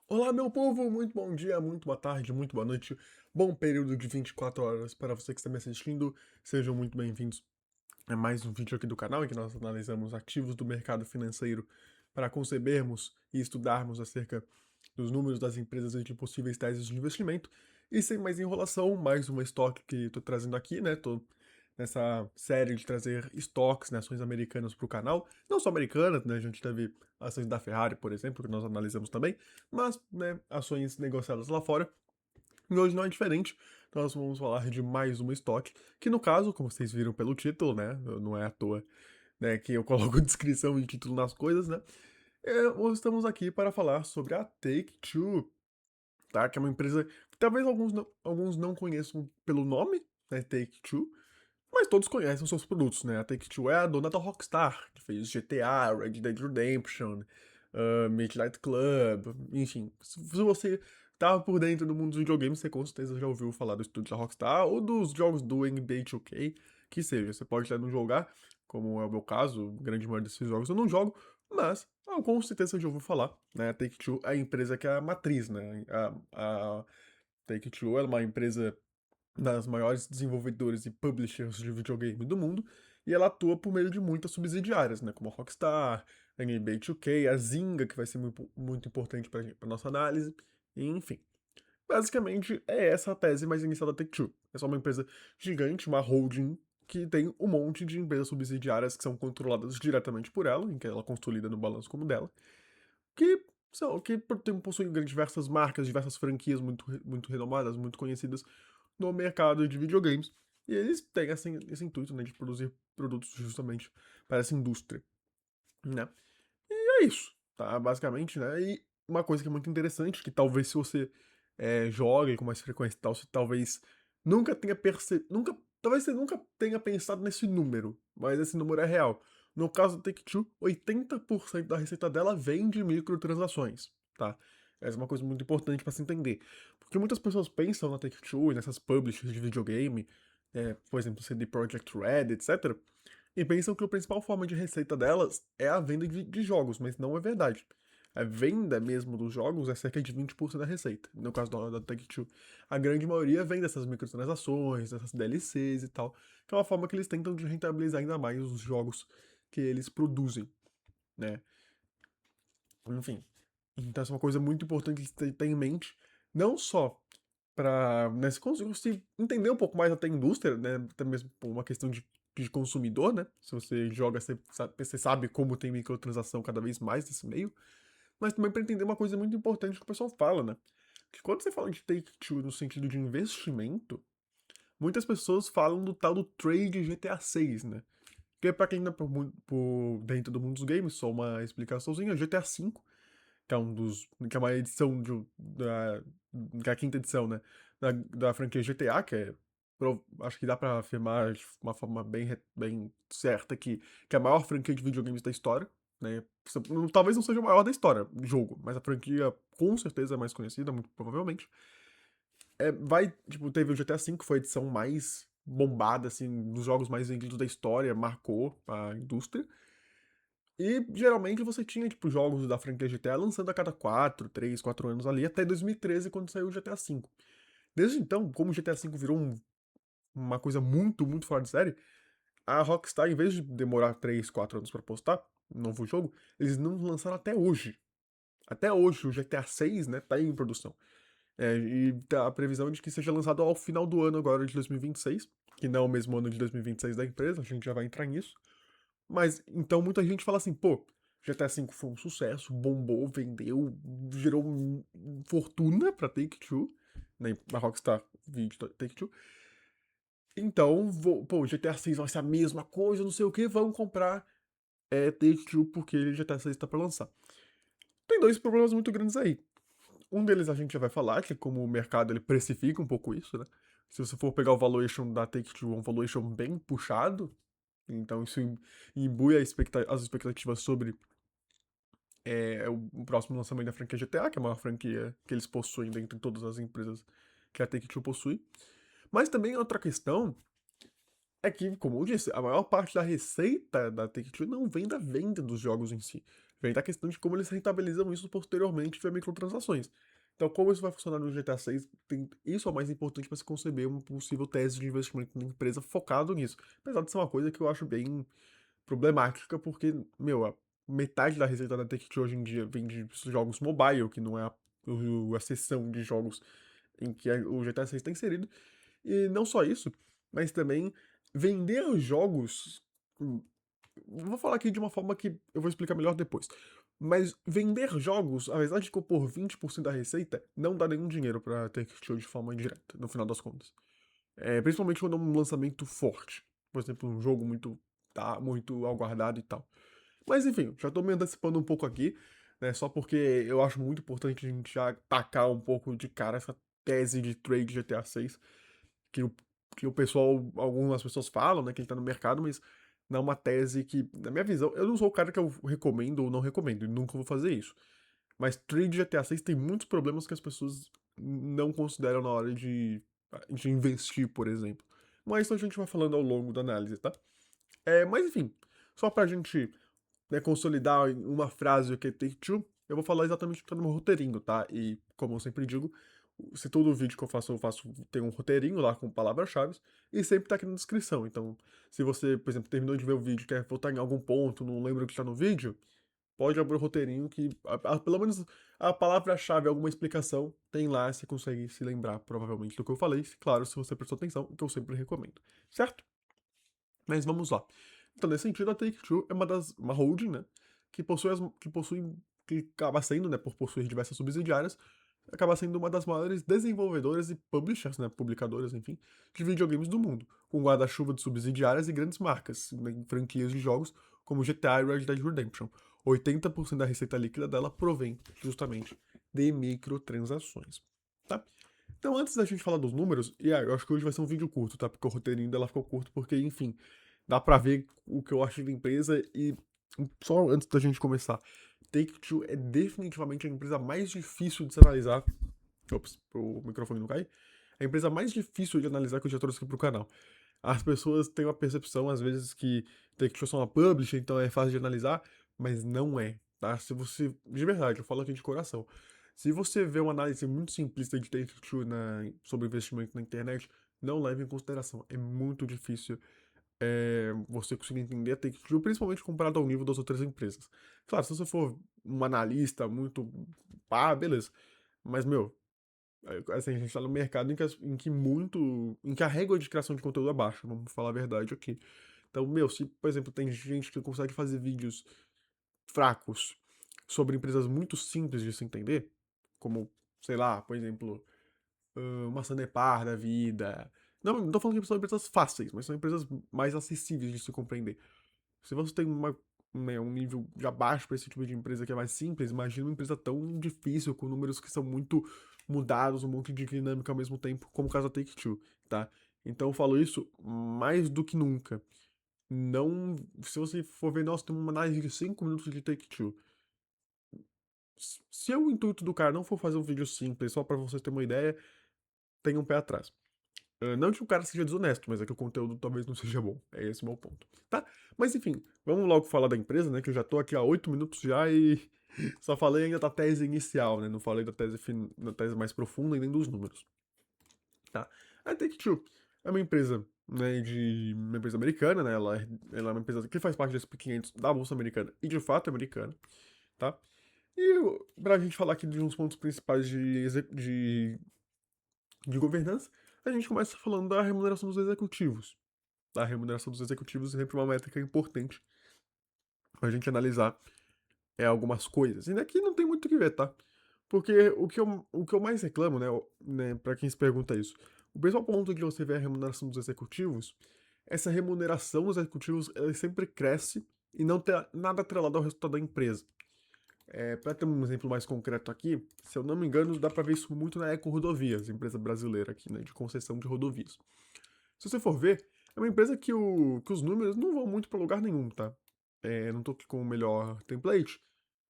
Olá, meu povo! Muito bom dia, muito boa tarde, muito boa noite. Bom período de 24 horas para você que está me assistindo. Sejam muito bem-vindos a mais um vídeo aqui do canal em que nós analisamos ativos do mercado financeiro para concebermos e estudarmos acerca dos números das empresas e de possíveis teses de investimento. E sem mais enrolação, mais uma estoque que estou trazendo aqui, né? Tô nessa série de trazer estoques, né, ações americanas para o canal. Não só americanas, né? A gente teve ações da Ferrari, por exemplo, que nós analisamos também, mas, né, ações negociadas lá fora. E hoje não é diferente. Nós vamos falar de mais uma estoque, que no caso, como vocês viram pelo título, né, não é à toa, né, que eu coloco descrição e título nas coisas, né, hoje estamos aqui para falar sobre a Take-Two, tá, que é uma empresa que talvez alguns não conheçam pelo nome, né, Take-Two, mas todos conhecem os seus produtos, né? A Take-Two é a dona da Rockstar, que fez GTA, Red Dead Redemption, Midnight Club, enfim. Se você tava por dentro do mundo dos videogames, você com certeza já ouviu falar do estúdio da Rockstar ou dos jogos do NBA 2K, que seja. Você pode até não jogar, como é o meu caso, grande maioria desses jogos eu não jogo, mas com certeza você já ouviu falar, né? A Take-Two é a empresa que é a matriz, né? A Take-Two é uma empresa das maiores desenvolvedores e publishers de videogame do mundo, e ela atua por meio de muitas subsidiárias, né, como a Rockstar, a NBA 2K, a Zynga, que vai ser muito importante para nossa análise, enfim. Basicamente, é essa a tese mais inicial da Take-Two. É só uma empresa gigante, uma holding, que tem um monte de empresas subsidiárias que são controladas diretamente por ela, em que ela é consolida no balanço como dela, que possuem diversas marcas, diversas franquias muito renomadas, muito conhecidas no mercado de videogames. E eles têm esse intuito, né, de produzir produtos justamente para essa indústria, né? E é isso, tá? Basicamente, né? E uma coisa que é muito interessante, que talvez se você jogue com mais frequência e tal, você talvez nunca tenha percebido, talvez você nunca tenha pensado nesse número, mas esse número é real. No caso da Take-Two, 80% da receita dela vem de microtransações, tá? Essa é uma coisa muito importante para se entender. Porque muitas pessoas pensam na Take-Two e nessas publishers de videogame, por exemplo, CD Projekt Red, etc., e pensam que a principal forma de receita delas é a venda de jogos, mas não é verdade. A venda mesmo dos jogos é cerca de 20% da receita. No caso da Take-Two, a grande maioria vem dessas microtransações, dessas DLCs e tal, que é uma forma que eles tentam de rentabilizar ainda mais os jogos que eles produzem, né? Enfim. Então essa é uma coisa muito importante de ter em mente, não só para, né, se entender um pouco mais até a indústria, né, até mesmo por uma questão de consumidor, né, se você joga, você sabe como tem microtransação cada vez mais nesse meio, mas também para entender uma coisa muito importante que o pessoal fala, né, que quando você fala de Take-Two no sentido de investimento, muitas pessoas falam do tal do trade GTA 6, né, que pra quem não é por dentro do mundo dos games, só uma explicaçãozinha, GTA 5 que é que é uma edição que é a quinta edição, né, da franquia GTA, que é, acho que dá pra afirmar de uma forma bem certa que é a maior franquia de videogames da história, né, talvez não seja a maior da história, jogo, mas a franquia com certeza é mais conhecida, muito provavelmente. Tipo, teve o GTA V, que foi a edição mais bombada, assim, dos jogos mais vendidos da história, marcou a indústria. E geralmente você tinha, tipo, jogos da franquia GTA lançando a cada 4, 3, 4 anos ali, até 2013, quando saiu o GTA V. Desde então, como o GTA V virou uma coisa muito fora de série, a Rockstar, em vez de demorar 3, 4 anos pra postar um novo jogo, eles não lançaram até hoje. Até hoje, o GTA 6, né, tá em produção. E tá a previsão de que seja lançado ao final do ano agora de 2026, que não é o mesmo ano de 2026 da empresa, a gente já vai entrar nisso. Mas então muita gente fala assim, pô, GTA V foi um sucesso, bombou, vendeu, gerou fortuna pra Take-Two, né, a Rockstar de Take-Two. Então, pô, GTA 6 vai ser a mesma coisa, não sei o que, vamos comprar Take-Two porque GTA 6 tá pra lançar. Tem dois problemas muito grandes aí. Um deles a gente já vai falar, que é como o mercado ele precifica um pouco isso, né? Se você for pegar o valuation da Take-Two, é um valuation bem puxado, então isso imbui as expectativas sobre o próximo lançamento da franquia GTA, que é a maior franquia que eles possuem dentre todas as empresas que a Take-Two possui. Mas também outra questão é que, como eu disse, a maior parte da receita da Take-Two não vem da venda dos jogos em si. Vem da questão de como eles rentabilizam isso posteriormente via microtransações. Então, como isso vai funcionar no GTA 6, isso é o mais importante para se conceber uma possível tese de investimento na empresa focado nisso. Apesar de ser uma coisa que eu acho bem problemática, porque, meu, a metade da receita da Take-Two hoje em dia vem de jogos mobile, que não é a seção de jogos em que o GTA 6 está inserido. E não só isso, mas também vender jogos. Vou falar aqui de uma forma que eu vou explicar melhor depois. Mas vender jogos, apesar de compor 20% da receita, não dá nenhum dinheiro pra Take-Two de forma indireta, no final das contas. Principalmente quando é um lançamento forte. Por exemplo, um jogo muito aguardado e tal. Mas enfim, já tô me antecipando um pouco aqui, né? Só porque eu acho muito importante a gente já tacar um pouco de cara essa tese de trade GTA 6, que o, que o pessoal, algumas pessoas falam, né, que ele tá no mercado, mas não é uma tese que, na minha visão, eu não sou o cara que eu recomendo ou não recomendo, e nunca vou fazer isso. Mas trade GTA 6 tem muitos problemas que as pessoas não consideram na hora de investir, por exemplo. Mas isso a gente vai falando ao longo da análise, tá? Mas enfim, só pra gente, né, consolidar em uma frase o que é Take-Two, eu vou falar exatamente o que tá no meu roteirinho, tá? E, como eu sempre digo, se todo vídeo que eu faço tem um roteirinho lá com palavras-chave, e sempre tá aqui na descrição. Então, se você, por exemplo, terminou de ver o vídeo e quer voltar em algum ponto, não lembra o que tá no vídeo, pode abrir o roteirinho que, pelo menos a palavra-chave, alguma explicação, tem lá, você consegue se lembrar, provavelmente, do que eu falei, claro, se você prestou atenção, o que eu sempre recomendo, certo? Mas vamos lá. Então, nesse sentido, a Take-Two é uma holding, né, que acaba sendo, né, por possuir diversas subsidiárias, acaba sendo uma das maiores desenvolvedoras e publishers, né, publicadoras, enfim, de videogames do mundo, com guarda-chuva de subsidiárias e grandes marcas, né, em franquias de jogos como GTA e Red Dead Redemption. 80% da receita líquida dela provém justamente de microtransações, tá? Então, antes da gente falar dos números, e eu acho que hoje vai ser um vídeo curto, tá? Porque o roteirinho dela ficou curto, porque, enfim, dá pra ver o que eu acho da empresa e só antes da gente começar, Take-Two é definitivamente a empresa mais difícil de se analisar. Ops, o microfone não cai. É a empresa mais difícil de analisar que eu já trouxe aqui pro canal. As pessoas têm uma percepção, às vezes, que Take-Two é só uma publisher, então é fácil de analisar, mas não é, tá? Se você, de verdade, eu falo aqui de coração, se você vê uma análise muito simplista de Take-Two sobre investimento na internet, não leve em consideração. É muito difícil você conseguir entender a Take-Two, principalmente comparado ao nível das outras empresas. Claro, se você for um analista muito pá, beleza. Mas, meu, assim, a gente tá no mercado em que a régua de criação de conteúdo é baixa, vamos falar a verdade aqui. Então, meu, se, por exemplo, tem gente que consegue fazer vídeos fracos sobre empresas muito simples de se entender, como, sei lá, por exemplo, uma Sanepar da vida. Não tô falando que são empresas fáceis, mas são empresas mais acessíveis de se compreender. Se você tem um nível já baixo para esse tipo de empresa que é mais simples, imagina uma empresa tão difícil, com números que são muito mudados, um monte de dinâmica ao mesmo tempo, como o caso da Take-Two, tá? Então eu falo isso mais do que nunca. Não, se você for ver, nossa, tem uma análise de 5 minutos de Take-Two. Se o intuito do cara não for fazer um vídeo simples, só para você ter uma ideia, tenha um pé atrás. Não que o cara seja desonesto, mas é que o conteúdo talvez não seja bom. É esse o meu ponto, tá? Mas enfim, vamos logo falar da empresa, né? Que eu já tô aqui há 8 minutos já e só falei ainda da tese inicial, né? Não falei da tese mais profunda e nem dos números, tá? A Take-Two é uma empresa, né, uma empresa americana, né? Ela é uma empresa que faz parte da SP500 da Bolsa Americana e de fato é americana, tá? E pra gente falar aqui de uns pontos principais de governança, a gente começa falando da remuneração dos executivos. A remuneração dos executivos é sempre uma métrica importante pra gente analisar algumas coisas. E daqui não tem muito o que ver, tá? Porque o que eu mais reclamo, né, pra quem se pergunta isso, o principal ponto de você ver a remuneração dos executivos, essa remuneração dos executivos, ela sempre cresce e não tem nada atrelado ao resultado da empresa. Para ter um exemplo mais concreto aqui, se eu não me engano, dá pra ver isso muito na Eco Rodovias, empresa brasileira aqui, né, de concessão de rodovias. Se você for ver, é uma empresa que os números não vão muito pra lugar nenhum, tá? Não tô aqui com o melhor template,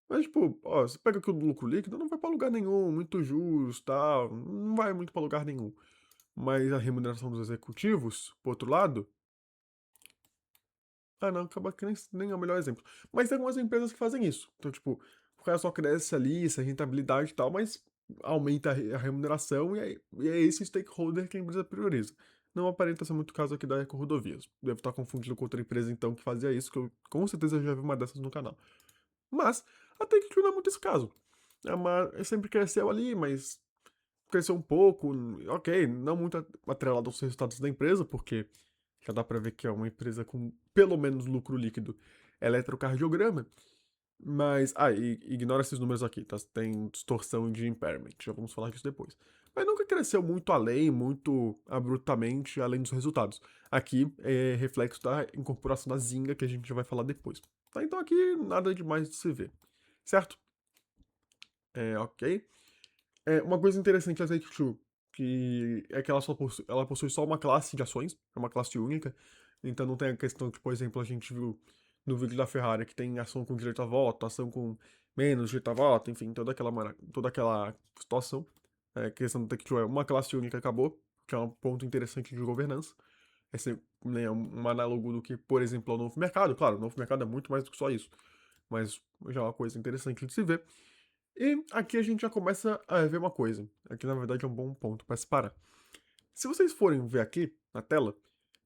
mas, tipo, ó, você pega aqui o lucro líquido, não vai pra lugar nenhum, muito juros, tal, não vai muito pra lugar nenhum. Mas a remuneração dos executivos, por outro lado, Ah, não, acaba que nem é o melhor exemplo. Mas tem algumas empresas que fazem isso. Então, tipo, o cara só cresce ali, essa rentabilidade e tal, mas aumenta a remuneração e é esse stakeholder que a empresa prioriza. Não aparenta ser muito o caso aqui da Eco-Rodovias. Devo estar confundindo com outra empresa, então, que fazia isso, que eu com certeza já vi uma dessas no canal. Mas, até que não é muito esse caso. Sempre cresceu ali, mas cresceu um pouco, ok, não muito atrelado aos resultados da empresa, porque já dá pra ver que é uma empresa com pelo menos lucro líquido eletrocardiograma, mas, ignora esses números aqui, tá? Tem distorção de impairment, já vamos falar disso depois. Mas nunca cresceu muito além, muito abruptamente além dos resultados. Aqui é reflexo da incorporação da Zynga, que a gente já vai falar depois. Tá? Então aqui nada demais de se ver, certo? Ok. Uma coisa interessante da Take-Two, que é que ela possui só uma classe de ações, é uma classe única, então não tem a questão que, por exemplo, a gente viu no vídeo da Ferrari, que tem ação com direito a voto, ação com menos direito a voto, enfim, toda aquela situação. A questão do Take-Two é uma classe única e acabou, que é um ponto interessante de governança. Esse é, né, um análogo do que, por exemplo, é o novo mercado. Claro, o novo mercado é muito mais do que só isso, mas já é uma coisa interessante de se ver. E aqui a gente já começa a ver uma coisa. Aqui, na verdade, é um bom ponto para se parar. Se vocês forem ver aqui na tela,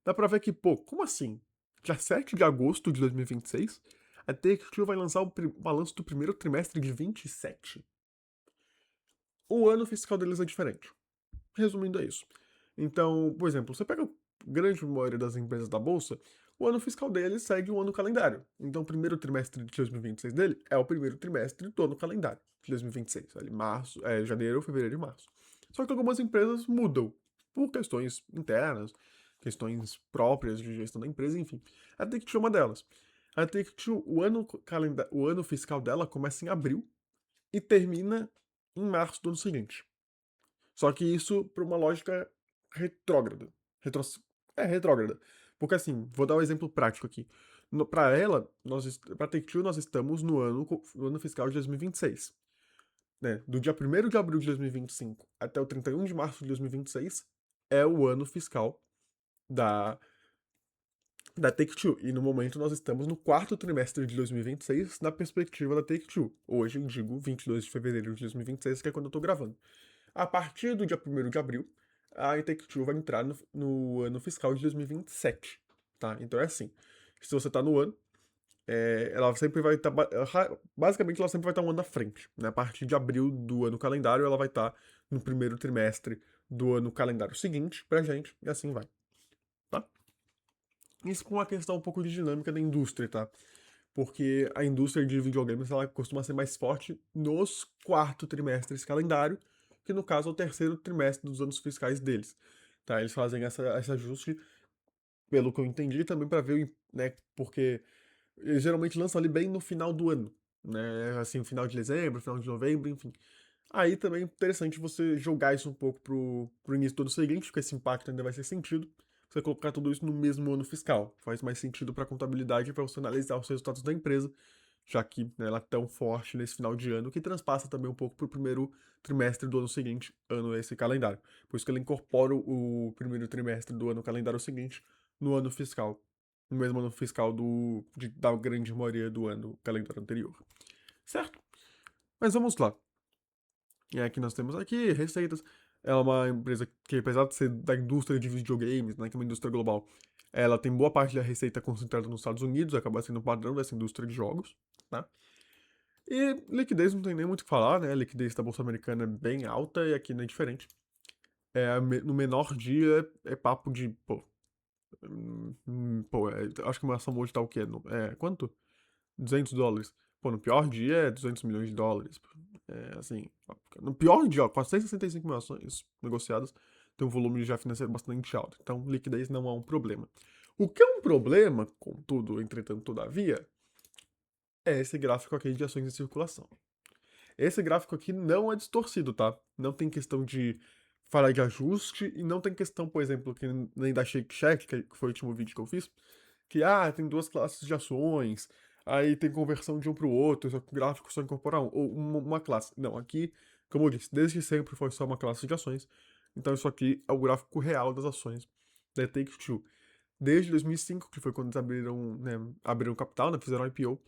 dá pra ver que, pô, como assim? Dia 7 de agosto de 2026, a Take-Two vai lançar o balanço do primeiro trimestre de 27. O ano fiscal deles é diferente. Resumindo, é isso. Então, por exemplo, você pega a grande maioria das empresas da bolsa, o ano fiscal deles segue o ano calendário. Então, o primeiro trimestre de 2026 dele é o primeiro trimestre do ano calendário de 2026. Ali, janeiro, fevereiro e março. Só que algumas empresas mudam por questões internas, questões próprias de gestão da empresa, enfim. A Take-Two é uma delas. A Take-Two, o ano fiscal dela começa em abril e termina em março do ano seguinte. Só que isso por uma lógica retrógrada. Retro... retrógrada. Porque assim, vou dar um exemplo prático aqui. Para ela, para Take-Two, nós estamos no ano fiscal de 2026. Né? Do dia 1º de abril de 2025 até o 31 de março de 2026 é o ano fiscal da, da Take-Two. E no momento nós estamos no quarto trimestre de 2026 na perspectiva da Take-Two. Hoje eu digo 22 de fevereiro de 2026, que é quando eu tô gravando. A partir do dia 1º de abril, a Take-Two vai entrar no ano fiscal de 2027, tá? Então é assim, se você tá no ano, ela sempre vai estar, basicamente ela sempre vai estar um ano à frente, né? A partir de abril do ano calendário, ela vai estar no primeiro trimestre do ano calendário seguinte pra gente, e assim vai, tá? Isso com uma questão um pouco de dinâmica da indústria, tá? Porque a indústria de videogames ela costuma ser mais forte nos quarto trimestres calendário, que no caso é o terceiro trimestre dos anos fiscais deles. Tá? Eles fazem esse ajuste, pelo que eu entendi, também para ver, né, porque eles geralmente lançam ali bem no final do ano, né, assim, final de dezembro, final de novembro, enfim. Aí também é interessante você jogar isso um pouco pro início do ano seguinte, porque esse impacto ainda vai ser sentido. Você colocar tudo isso no mesmo ano fiscal. Faz mais sentido para a contabilidade e para você analisar os resultados da empresa, já que né, ela é tão forte nesse final de ano que transpassa também um pouco para o primeiro trimestre do ano seguinte, ano esse calendário. Por isso que ela incorpora o primeiro trimestre do ano calendário seguinte no ano fiscal, no mesmo ano fiscal da grande maioria do ano calendário anterior. Certo? Mas vamos lá. E aqui nós temos aqui receitas. Ela é uma empresa que, apesar de ser da indústria de videogames, né, que é uma indústria global, ela tem boa parte da receita concentrada nos Estados Unidos, acaba sendo o padrão dessa indústria de jogos, tá? E liquidez não tem nem muito o que falar, né? A liquidez da Bolsa Americana é bem alta e aqui não é diferente. No menor dia é papo de, acho que uma ação hoje tá o quê? Quanto? $200. Pô, no pior dia é 200 milhões de dólares. Assim, no pior dia, ó, 465 mil ações negociadas, tem um volume já financeiro bastante alto. Então, liquidez não é um problema. O que é um problema, contudo, entretanto, todavia, é esse gráfico aqui de ações em circulação. Esse gráfico aqui não é distorcido, tá? Não tem questão de falha de ajuste e não tem questão, por exemplo, que nem da Shake Shack, que foi o último vídeo que eu fiz, que, tem duas classes de ações, aí tem conversão de um para o outro, só que o gráfico só incorpora ou uma classe. Não, aqui, como eu disse, desde sempre foi só uma classe de ações, então isso aqui é o gráfico real das ações da Take-Two. Desde 2005, que foi quando eles abriram capital, né, fizeram IPO,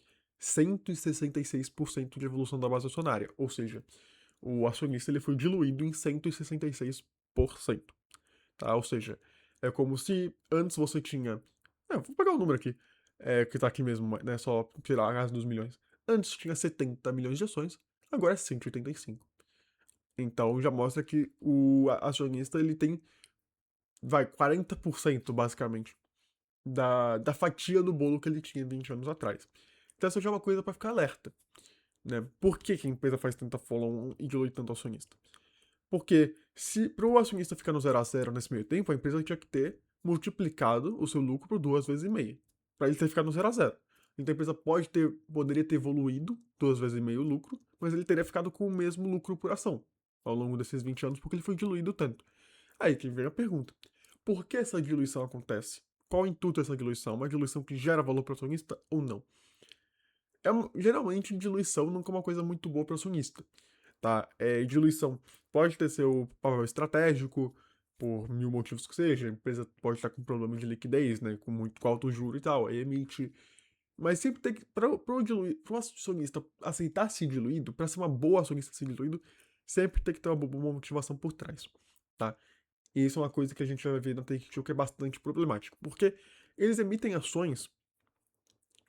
166% de evolução da base acionária. Ou seja, o acionista ele foi diluído em 166%. Tá? Ou seja, é como se antes você tinha. Vou pegar o número aqui, que tá aqui mesmo, né? Só tirar a casa dos milhões. Antes tinha 70 milhões de ações, agora é 185. Então já mostra que o acionista ele tem, 40% basicamente da fatia do bolo que ele tinha 20 anos atrás. Então essa já é uma coisa para ficar alerta, né? Por que, que a empresa faz tanta follow e dilui tanto acionista? Porque se para o acionista ficar no 0 a 0 nesse meio tempo, a empresa tinha que ter multiplicado o seu lucro por 2 vezes e meia, para ele ter ficado no 0 a 0. Então a empresa poderia ter evoluído 2 vezes e meio o lucro, mas ele teria ficado com o mesmo lucro por ação ao longo desses 20 anos, porque ele foi diluído tanto. Aí que vem a pergunta: por que essa diluição acontece? Qual o intuito dessa diluição? Uma diluição que gera valor para o acionista ou não? Geralmente, diluição nunca é uma coisa muito boa para o acionista, tá? Diluição pode ter seu papel estratégico, por mil motivos que seja. A empresa pode estar com problema de liquidez, né? Com alto juro e tal, aí emite. Mas sempre tem que, para o acionista aceitar ser diluído, para ser uma boa acionista ser diluído, sempre tem que ter uma boa motivação por trás, tá? E isso é uma coisa que a gente vai ver na Take-Two que é bastante problemático, porque eles emitem ações.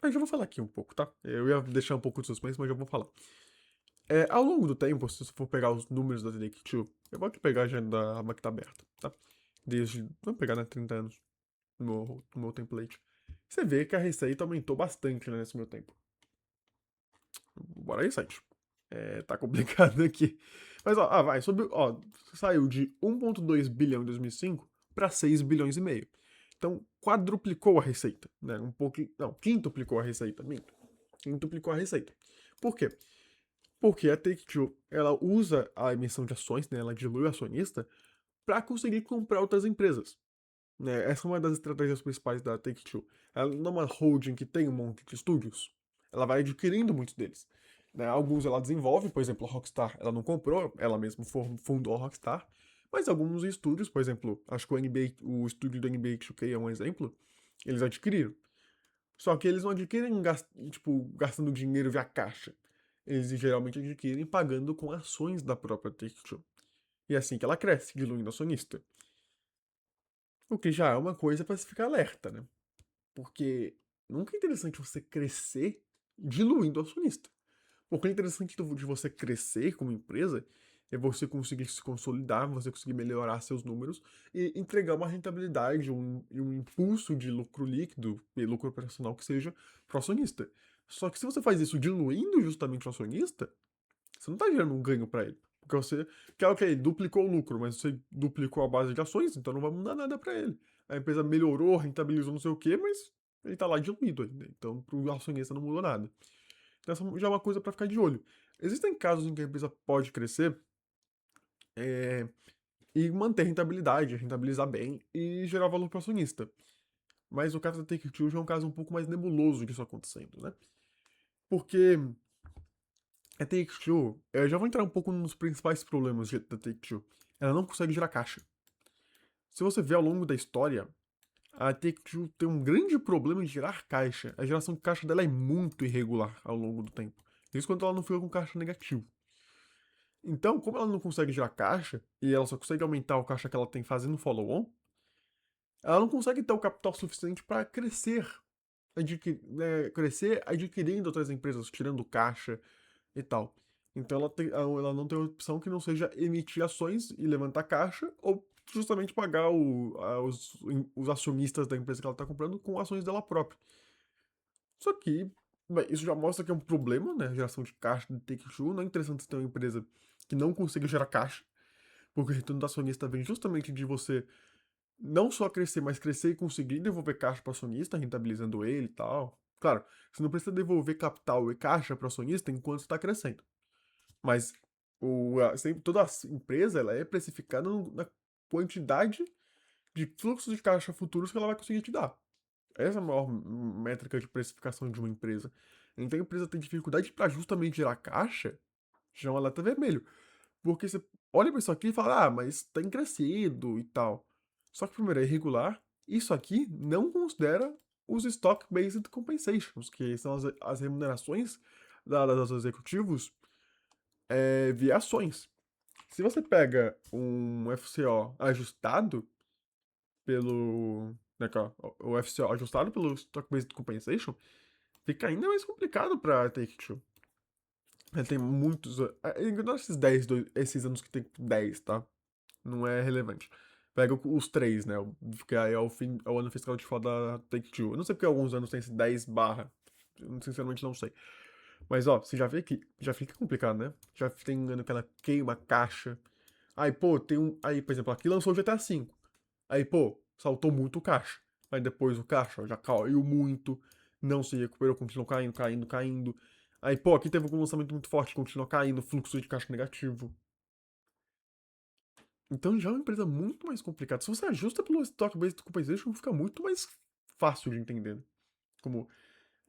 Eu já vou falar aqui um pouco, tá? Eu ia deixar um pouco de suspense, mas já vou falar. Ao longo do tempo, se você for pegar os números da Take-Two, eu vou aqui pegar a agenda da aba que tá aberta, tá? Vamos pegar, né, 30 anos no meu template. Você vê que a receita aumentou bastante, né, nesse meu tempo. Bora aí, site. Tá complicado aqui. Mas, ó, saiu de 1,2 bilhão em 2005 para 6 bilhões e meio. Então, quadruplicou a receita, né? Um pouco, não, quintuplicou a receita, minto. Quintuplicou a receita. Por quê? Porque a Take-Two, ela usa a emissão de ações, né? Ela dilui o acionista para conseguir comprar outras empresas, né? Essa é uma das estratégias principais da Take-Two. Ela não é uma holding que tem um monte de estúdios. Ela vai adquirindo muitos deles. Né? Alguns ela desenvolve, por exemplo, a Rockstar, ela não comprou, ela mesma fundou a Rockstar. Mas alguns estúdios, por exemplo, acho que o estúdio do NBA 2K é um exemplo, eles adquiriram. Só que eles não adquirem tipo, gastando dinheiro via caixa. Eles geralmente adquirem pagando com ações da própria Take-Two. E é assim que ela cresce, diluindo acionista. O que já é uma coisa para se ficar alerta, né? Porque nunca é interessante você crescer diluindo o acionista. O que é interessante de você crescer como empresa é você conseguir se consolidar, você conseguir melhorar seus números e entregar uma rentabilidade, um impulso de lucro líquido e lucro operacional que seja para o acionista. Só que se você faz isso diluindo justamente o acionista, você não está gerando um ganho para ele. Porque você quer, ok, duplicou o lucro, mas você duplicou a base de ações, então não vai mudar nada para ele. A empresa melhorou, rentabilizou não sei o quê, mas ele está lá diluído ainda. Então, para o acionista não mudou nada. Então, essa já é uma coisa para ficar de olho. Existem casos em que a empresa pode crescer é, e manter rentabilidade, rentabilizar bem e gerar valor para o acionista. Mas o caso da Take-Two já é um caso um pouco mais nebuloso disso acontecendo, né? Porque a Take-Two, eu já vou entrar um pouco nos principais problemas da Take-Two. Ela não consegue gerar caixa. Se você vê ao longo da história, a Take-Two tem um grande problema em gerar caixa. A geração de caixa dela é muito irregular ao longo do tempo. Isso quando ela não fica com caixa negativo. Então, como ela não consegue gerar caixa, e ela só consegue aumentar o caixa que ela tem fazendo follow-on, ela não consegue ter o capital suficiente para crescer, crescer adquirindo outras empresas, tirando caixa e tal. Então ela não tem opção que não seja emitir ações e levantar caixa, ou justamente pagar os acionistas da empresa que ela está comprando com ações dela própria. Só que, bem, isso já mostra que é um problema, né? A geração de caixa de Take-Two. Não é interessante ter uma empresa que não consiga gerar caixa, porque o retorno do acionista vem justamente de você não só crescer, mas crescer e conseguir devolver caixa para o acionista, rentabilizando ele e tal. Claro, você não precisa devolver capital e caixa para o acionista enquanto está crescendo. Mas toda a empresa ela é precificada na quantidade de fluxos de caixa futuros que ela vai conseguir te dar. Essa é a maior métrica de precificação de uma empresa. Então a empresa tem dificuldade para justamente gerar caixa, já é um alerta vermelho. Porque você olha para isso aqui e fala, mas tem crescido e tal. Só que primeiro é irregular, Isso aqui não considera os Stock-Based Compensations, que são as remunerações dadas aos executivos via ações. Se você pega um FCO ajustado pelo. Né, o FCO ajustado pelo Stock-Based Compensation, fica ainda mais complicado pra Take-Two. Ele tem muitos. Ignora esses 10, esses anos que tem 10, tá? Não é relevante. Pega os 3, né? Porque aí é o ano fiscal de foda da Take-Two. Eu não sei porque alguns anos tem esse 10 barra. Eu, sinceramente não sei. Mas ó, você já vê que já fica complicado, né? Já tem um ano que ela queima a caixa. Aí, pô, tem um. Aí, por exemplo, aqui lançou o GTA V. Aí, pô, saltou muito o caixa. Aí depois o caixa já caiu muito. Não se recuperou, continuou caindo, caindo, caindo. Aí, pô, aqui teve um lançamento muito forte, continuou caindo, fluxo de caixa negativo. Então já é uma empresa muito mais complicada. Se você ajusta pelo Stock Based Compensation, fica muito mais fácil de entender. Como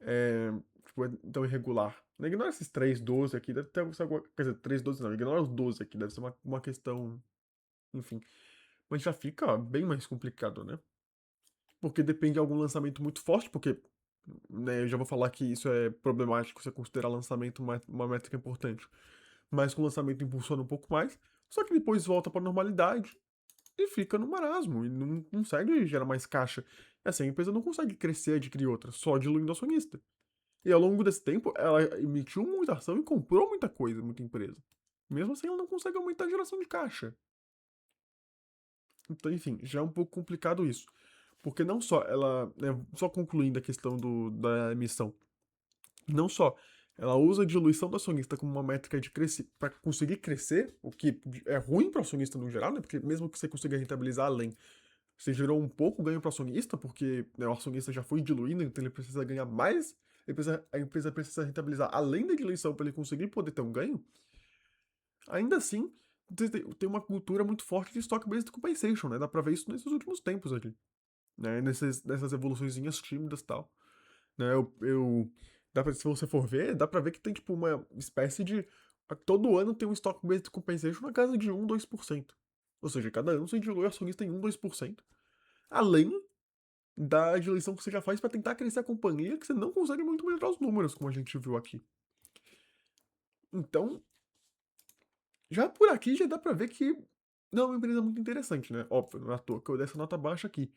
é, tipo, é tão irregular. Não ignora esses 3,12 aqui, deve ter alguma. Quer dizer, 3,12 não, ignora os 12 aqui, deve ser uma questão. Enfim. Mas já fica bem mais complicado, né? Porque depende de algum lançamento muito forte, porque né, eu já vou falar que isso é problemático, você considerar lançamento uma métrica importante. Mas com o lançamento impulsiona um pouco mais, só que depois volta para normalidade e fica no marasmo, e não consegue gerar mais caixa. Assim, a empresa não consegue crescer e adquirir outra, só diluindo acionista. E ao longo desse tempo, ela emitiu muita ação e comprou muita coisa, muita empresa. Mesmo assim, ela não consegue aumentar a geração de caixa. Então, enfim, já é um pouco complicado isso. Porque não só ela, né, só concluindo a questão da emissão, não só ela usa a diluição do acionista como uma métrica de crescer para conseguir crescer, o que é ruim para o acionista no geral, né? Porque mesmo que você consiga rentabilizar além, você gerou um pouco ganho para o acionista, porque né, o acionista já foi diluindo, então ele precisa ganhar mais, a empresa precisa rentabilizar além da diluição para ele conseguir poder ter um ganho. Ainda assim, tem uma cultura muito forte de stock-based compensation, né? Dá pra ver isso nesses últimos tempos aqui, né? Nessas evoluçõezinhas tímidas e tal. Né? Se você for ver, dá pra ver que tem tipo uma espécie de. Todo ano tem um stock-based compensation na casa de 1, 2%. Ou seja, cada ano você dilui o acionista em 1, 2%. Além da diluição que você já faz pra tentar crescer a companhia, que você não consegue muito melhorar os números, como a gente viu aqui. Então, já por aqui já dá pra ver que não é uma empresa muito interessante, né? Óbvio, não é à toa que eu dei essa nota baixa aqui,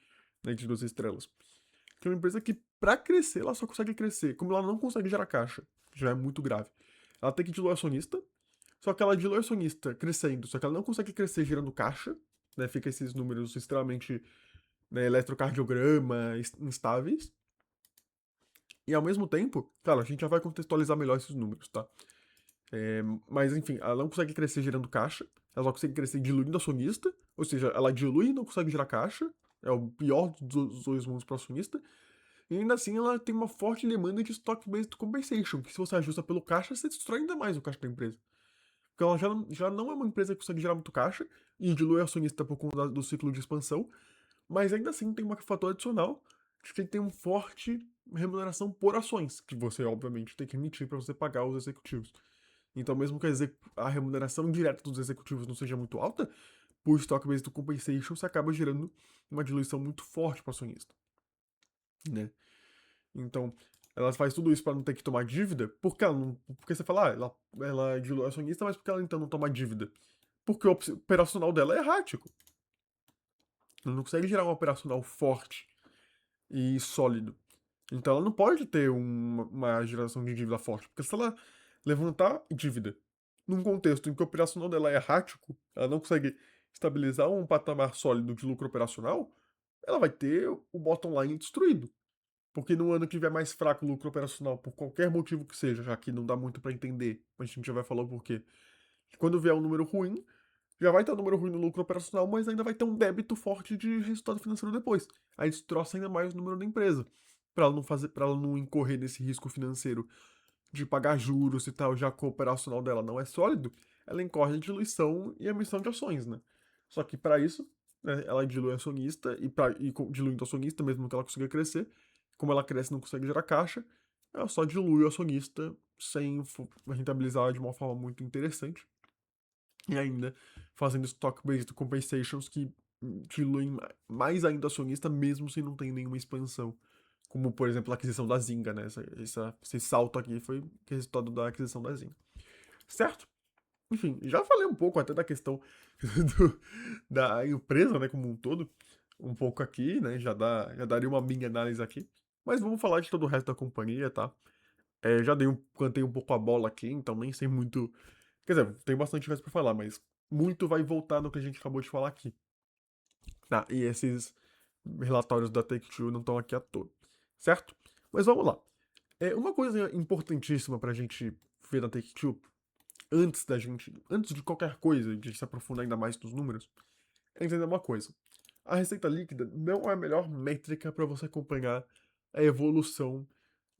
né, de 2 estrelas. Que é uma empresa que, pra crescer, ela só consegue crescer. Como ela não consegue gerar caixa, já é muito grave. Ela tem que diluir acionista, só que ela dilui acionista crescendo, só que ela não consegue crescer gerando caixa, né? Fica esses números extremamente, né, eletrocardiograma, instáveis. E ao mesmo tempo, claro, a gente já vai contextualizar melhor esses números, tá? Mas enfim, ela não consegue crescer gerando caixa, ela só consegue crescer diluindo acionista, ou seja, ela dilui e não consegue gerar caixa, é o pior dos dois mundos para o acionista, e ainda assim ela tem uma forte demanda de stock-based compensation, que se você ajusta pelo caixa, você destrói ainda mais o caixa da empresa. Porque ela já não é uma empresa que consegue gerar muito caixa, e dilui acionista por conta do ciclo de expansão, mas ainda assim tem um fator adicional de que tem uma forte remuneração por ações, que você obviamente tem que emitir para você pagar os executivos. Então, mesmo que a remuneração direta dos executivos não seja muito alta, por stock-based compensation, você acaba gerando uma diluição muito forte para o acionista, né? Então, ela faz tudo isso para não ter que tomar dívida, porque ela não, porque você fala, ela dilui o acionista, mas por que ela então não toma dívida? Porque o operacional dela é errático. Ela não consegue gerar um operacional forte e sólido. Então ela não pode ter uma geração de dívida forte, porque se ela levantar dívida num contexto em que o operacional dela é errático, ela não consegue estabilizar um patamar sólido de lucro operacional, ela vai ter o bottom line destruído. Porque no ano que tiver mais fraco o lucro operacional, por qualquer motivo que seja, já que não dá muito pra entender, mas a gente já vai falar o porquê. Quando vier um número ruim, já vai ter um número ruim no lucro operacional, mas ainda vai ter um débito forte de resultado financeiro depois. Aí destroça ainda mais o número da empresa. Para ela não incorrer nesse risco financeiro de pagar juros e tal, já que o operacional dela não é sólido, ela incorre em diluição e emissão de ações, né? Só que para isso, né, ela dilui acionista diluindo acionista, mesmo que ela consiga crescer, como ela cresce e não consegue gerar caixa, ela só dilui o acionista sem rentabilizar de uma forma muito interessante e ainda fazendo stock-based compensations que diluem mais ainda o acionista, mesmo se não tem nenhuma expansão. Como, por exemplo, a aquisição da Zynga, né? Esse salto aqui foi resultado da aquisição da Zynga. Certo? Enfim, já falei um pouco até da questão da empresa, né, como um todo. Um pouco aqui, né? Já daria uma minha análise aqui. Mas vamos falar de todo o resto da companhia, tá? Já cantei um pouco a bola aqui, então nem sei muito. Quer dizer, tem bastante coisa pra falar, mas muito vai voltar no que a gente acabou de falar aqui. Tá? E esses relatórios da Take-Two não estão aqui à toa. Certo? Mas vamos lá. Uma coisa importantíssima pra gente ver na Take-Two, antes de qualquer coisa, de se aprofundar ainda mais nos números, é entender uma coisa. A receita líquida não é a melhor métrica para você acompanhar a evolução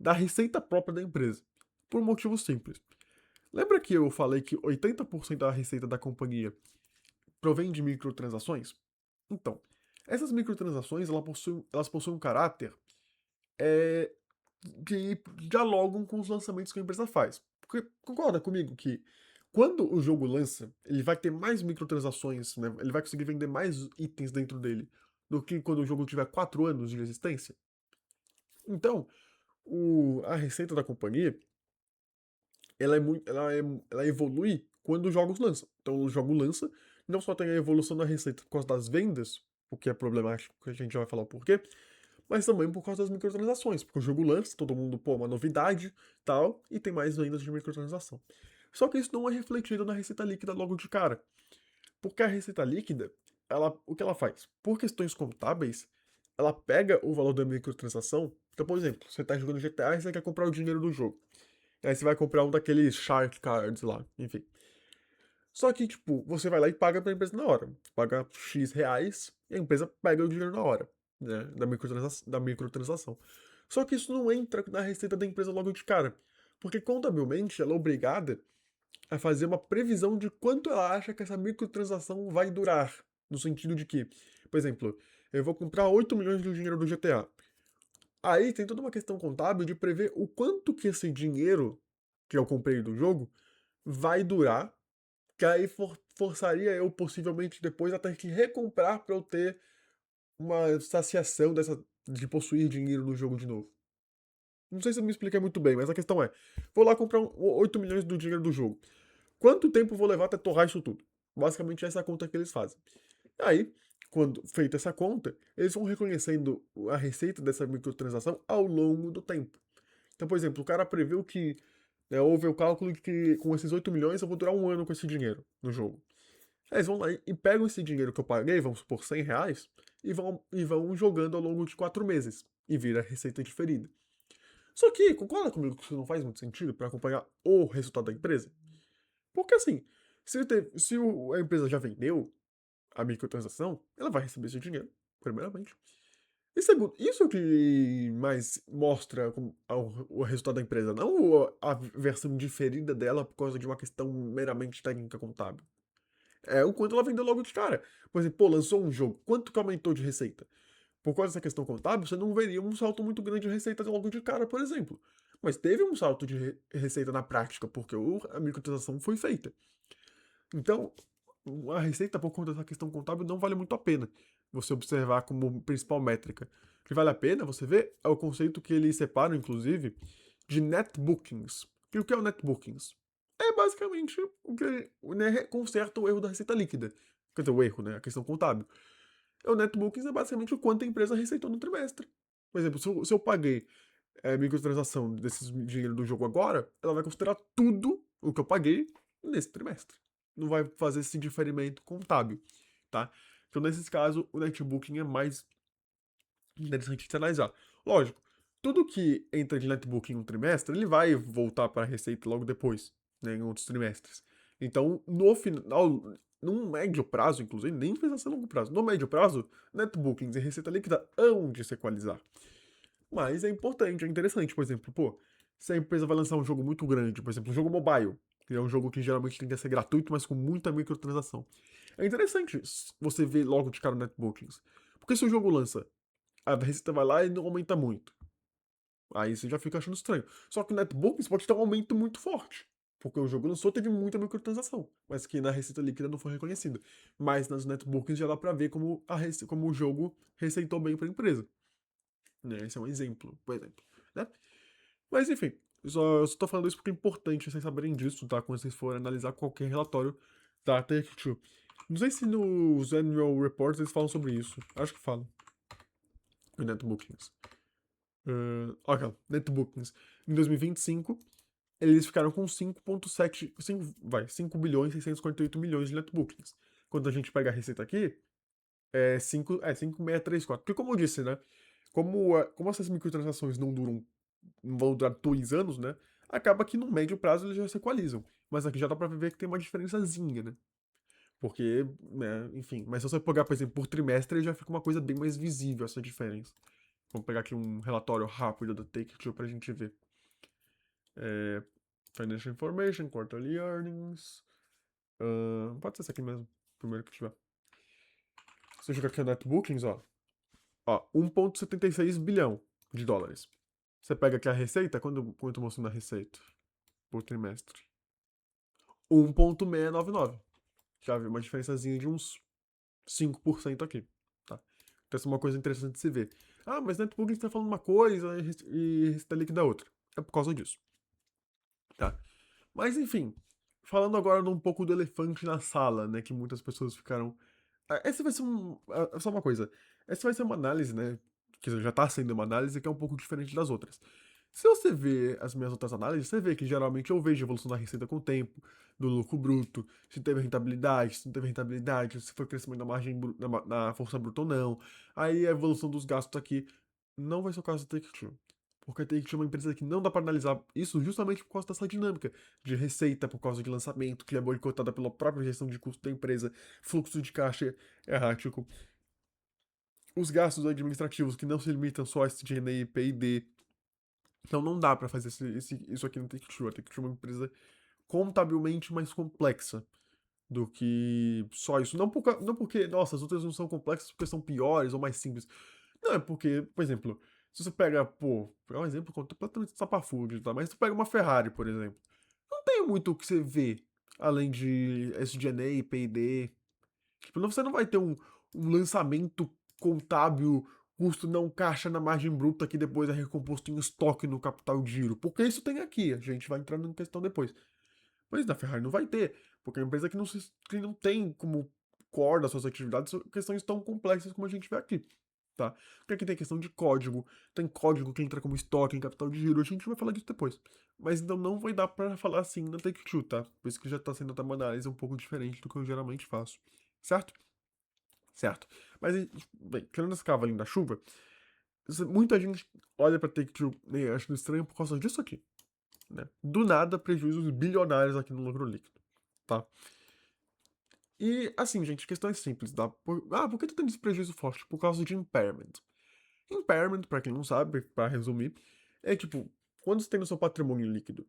da receita própria da empresa. Por um motivo simples. Lembra que eu falei que 80% da receita da companhia provém de microtransações? Então, essas microtransações elas possuem um caráter é, que dialogam com os lançamentos que a empresa faz. Porque concorda comigo que quando o jogo lança, ele vai ter mais microtransações, né? Ele vai conseguir vender mais itens dentro dele do que quando o jogo tiver 4 anos de existência? Então, a receita da companhia, ela, é muito, ela evolui quando os jogos lançam. Então, o jogo lança, não só tem a evolução da receita por causa das vendas, o que é problemático, que a gente já vai falar o porquê, mas também por causa das microtransações, porque o jogo lança, todo mundo, pô, uma novidade, tal, e tem mais vendas de microtransação. Só que isso não é refletido na receita líquida logo de cara, porque a receita líquida, o que ela faz? Por questões contábeis, ela pega o valor da microtransação, então, por exemplo, você tá jogando GTA e você quer comprar o dinheiro do jogo. Aí você vai comprar um daqueles Shark Cards lá, enfim. Só que, tipo, você vai lá e paga pra empresa na hora. Paga X reais e a empresa pega o dinheiro na hora, né? Da microtransação. Só que isso não entra na receita da empresa logo de cara. Porque contabilmente ela é obrigada a fazer uma previsão de quanto ela acha que essa microtransação vai durar. No sentido de que, por exemplo, eu vou comprar 8 milhões de dinheiro do GTA. Aí tem toda uma questão contábil de prever o quanto que esse dinheiro que eu comprei do jogo vai durar, que aí forçaria eu possivelmente depois a ter que recomprar para eu ter uma saciação de possuir dinheiro no jogo de novo. Não sei se eu me expliquei muito bem, mas a questão é: vou lá comprar 8 milhões do dinheiro do jogo. Quanto tempo vou levar até torrar isso tudo? Basicamente, essa é a conta que eles fazem. Aí, quando feita essa conta, eles vão reconhecendo a receita dessa microtransação ao longo do tempo. Então, por exemplo, o cara preveu que, né, houve o cálculo de que com esses 8 milhões eu vou durar um ano com esse dinheiro no jogo. Aí eles vão lá e pegam esse dinheiro que eu paguei, vamos supor 100 reais, e vão jogando ao longo de 4 meses. E vira receita diferida. Só que, concorda comigo que isso não faz muito sentido para acompanhar o resultado da empresa? Porque assim, se a empresa já vendeu a microtransação, ela vai receber esse dinheiro, primeiramente. E segundo, isso é o que mais mostra o resultado da empresa, não a versão diferida dela por causa de uma questão meramente técnica contábil. É o quanto ela vendeu logo de cara. Por exemplo, pô, lançou um jogo, quanto que aumentou de receita? Por causa dessa questão contábil, você não veria um salto muito grande de receita logo de cara, por exemplo. Mas teve um salto de receita na prática, porque a microtransação foi feita. Então, a receita por conta dessa questão contábil não vale muito a pena você observar como principal métrica. O que vale a pena você ver é o conceito que eles separam, inclusive, de net bookings. E o que é o net bookings? É basicamente o que, né, conserta o erro da receita líquida. Quer dizer, o erro, né? A questão contábil. O net bookings é basicamente o quanto a empresa receitou no trimestre. Por exemplo, se eu paguei microtransação desses dinheiro do jogo agora, ela vai considerar tudo o que eu paguei nesse trimestre. Não vai fazer esse diferimento contábil, tá? Então, nesses casos, o netbooking é mais interessante de se analisar. Lógico, tudo que entra de netbooking em um trimestre, ele vai voltar para a receita logo depois, né, em outros trimestres. Então, no final, num médio prazo, inclusive, nem precisa ser longo prazo, no médio prazo, netbookings e receita líquida hão de se equalizar. Mas é importante, é interessante, por exemplo, pô, se a empresa vai lançar um jogo muito grande, por exemplo, um jogo mobile, que é um jogo que geralmente tende a ser gratuito, mas com muita microtransação. É interessante você ver logo de cara o netbookings. Porque se o jogo lança, a receita vai lá e não aumenta muito. Aí você já fica achando estranho. Só que o netbookings pode ter um aumento muito forte. Porque o jogo lançou, teve muita microtransação, mas que na receita líquida não foi reconhecido. Mas nas netbookings já dá pra ver como o jogo receitou bem pra empresa. Né? Esse é um exemplo, por exemplo. Né? Mas enfim, eu só tô falando isso porque é importante vocês saberem disso, tá? Quando vocês forem analisar qualquer relatório da Take-Two. Não sei se nos annual reports eles falam sobre isso. Acho que falam. Em netbookings. Ok, netbookings. Em 2025, eles ficaram com 5,7. 5 bilhões e 648 milhões de netbookings. Quando a gente pega a receita aqui, é 5,634. Porque como eu disse, né? Como essas microtransações não vão durar 2 anos, né? Acaba que no médio prazo eles já se equalizam. Mas aqui já dá pra ver que tem uma diferençazinha, né? Porque, né, enfim. Mas se você pegar, por exemplo, por trimestre, já fica uma coisa bem mais visível essa diferença. Vamos pegar aqui um relatório rápido da Take-Two pra gente ver. Financial Information, Quarterly Earnings. Pode ser esse aqui mesmo, primeiro que tiver. Você joga aqui no Netbookings, ó, 1,76 bilhão de dólares. Você pega aqui a receita, quanto mostra na receita por trimestre? 1,699. Já viu uma diferençazinha de uns 5% aqui, tá? Então essa é uma coisa interessante de se ver. Ah, mas Netbookings tá falando uma coisa e receita líquida outra. É por causa disso, tá? Mas enfim, falando agora um pouco do elefante na sala, né, que muitas pessoas ficaram. Essa vai ser só uma coisa. Essa vai ser uma análise, né, que já tá sendo uma análise que é um pouco diferente das outras. Se você vê as minhas outras análises, você vê que geralmente eu vejo a evolução da receita com o tempo, do lucro bruto, se teve rentabilidade, se não teve rentabilidade, se foi crescimento da margem, na força bruta ou não. Aí a evolução dos gastos aqui não vai ser o caso da Take-Two. Porque a Take-Two é uma empresa que não dá para analisar isso justamente por causa dessa dinâmica de receita, por causa de lançamento, que é boicotada pela própria gestão de custo da empresa, fluxo de caixa errático, os gastos administrativos que não se limitam só a SG&A e P&D. Então não dá para fazer isso aqui no Take-Two. A Take-Two é uma empresa contabilmente mais complexa do que só isso. Não porque, nossa, as outras não são complexas porque são piores ou mais simples. Não, é porque, por exemplo, se você pega, pô, é um exemplo completamente estapafúrdio, tá? Mas se tu pega uma Ferrari, por exemplo, não tem muito o que você vê além de SG&A, P&D. Tipo, você não vai ter um lançamento contábil, custo não caixa na margem bruta que depois é recomposto em estoque no capital de giro. Porque isso tem aqui, a gente vai entrando em questão depois. Mas na Ferrari não vai ter, porque é uma empresa que não tem como core das suas atividades questões tão complexas como a gente vê aqui, tá? Porque aqui tem questão de código, tem código que entra como estoque em capital de giro, a gente vai falar disso depois. Mas então não vai dar pra falar assim na Take-Two, tá? Por isso que já tá sendo até uma análise um pouco diferente do que eu geralmente faço, certo? Certo. Mas, bem, tirando esse cavalinho da chuva, muita gente olha pra Take-Two e acha estranho por causa disso aqui, né? Do nada, prejuízos bilionários aqui no lucro líquido, tá? E, assim, gente, questões simples, tá? Por que tu tem esse prejuízo forte? Por causa de impairment. Impairment, pra quem não sabe, pra resumir, é tipo, quando você tem no seu patrimônio líquido,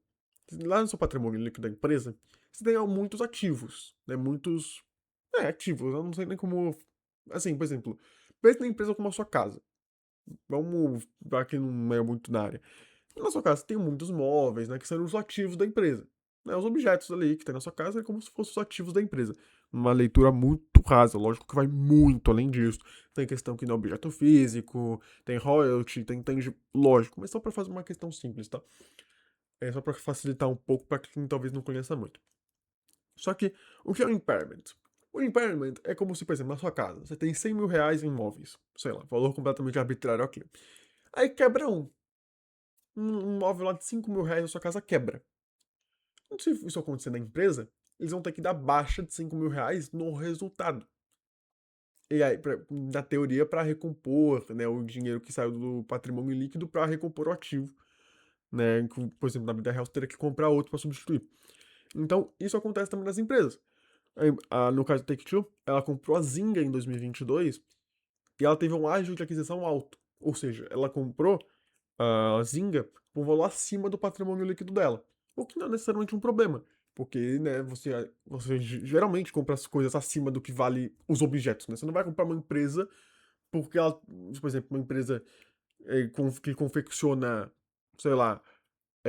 lá no seu patrimônio líquido da empresa, você tem muitos ativos, né? Muitos, ativos, eu não sei nem como, assim, por exemplo, pense na empresa como a sua casa. Vamos, aqui não é muito na área. Na sua casa tem muitos móveis, né, que são os ativos da empresa. Né, os objetos ali que tem na sua casa é como se fossem os ativos da empresa. Uma leitura muito rasa, lógico que vai muito além disso. Tem questão que não é objeto físico, tem royalty, tem lógico, mas só para fazer uma questão simples, tá? É só para facilitar um pouco para quem talvez não conheça muito. Só que, o que é o impairment? O impairment é como se, por exemplo, na sua casa, você tem 100 mil reais em imóveis, sei lá, valor completamente arbitrário aqui. Aí quebra um imóvel lá de 5 mil reais na sua casa quebra. Se isso acontecer na empresa, eles vão ter que dar baixa de 5 mil reais no resultado. E aí, na teoria, para recompor, né, o dinheiro que saiu do patrimônio líquido para recompor o ativo. Né, por exemplo, na vida real, você teria que comprar outro para substituir. Então, isso acontece também nas empresas. No caso da Take-Two, ela comprou a Zynga em 2022 e ela teve um ágio de aquisição alto. Ou seja, ela comprou a Zynga por um valor acima do patrimônio líquido dela. O que não é necessariamente um problema, porque, né, você geralmente compra as coisas acima do que vale os objetos, né? Você não vai comprar uma empresa porque ela, por exemplo, uma empresa que confecciona, sei lá,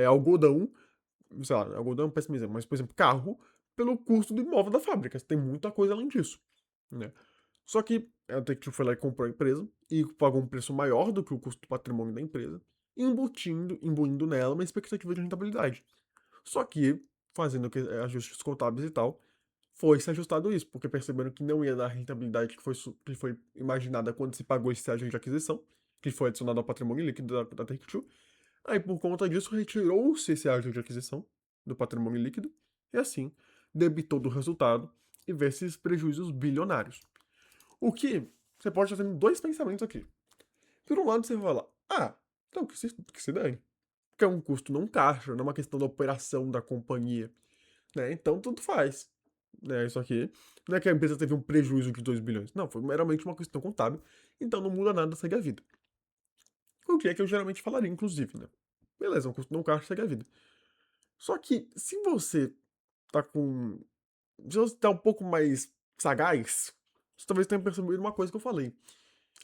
algodão, sei lá, algodão é um péssimo exemplo, mas, por exemplo, carro, pelo custo do imóvel da fábrica. Tem muita coisa além disso, né? Só que a Take-Two foi lá e comprou a empresa e pagou um preço maior do que o custo do patrimônio da empresa, imbuindo nela uma expectativa de rentabilidade. Só que, fazendo ajustes contábeis e tal, foi se ajustado isso, porque perceberam que não ia dar a rentabilidade que foi imaginada quando se pagou esse ajuste de aquisição, que foi adicionado ao patrimônio líquido da Take-Two. Aí, por conta disso, retirou-se esse ajuste de aquisição do patrimônio líquido e, assim, debitou do resultado e vê esses prejuízos bilionários. O que você pode estar tendo dois pensamentos aqui. Por um lado, você vai falar, então que se dane. Porque é um custo não caixa, não é uma questão da operação da companhia, né? Então, tudo faz. Né? Isso aqui não é que a empresa teve um prejuízo de 2 bilhões. Não, foi meramente uma questão contábil. Então, não muda nada, segue a vida. O que é que eu geralmente falaria, inclusive, né? Beleza, um custo não caixa, segue a vida. Só que, se você tá com... Se você tá um pouco mais sagaz, você talvez tenha percebido uma coisa que eu falei.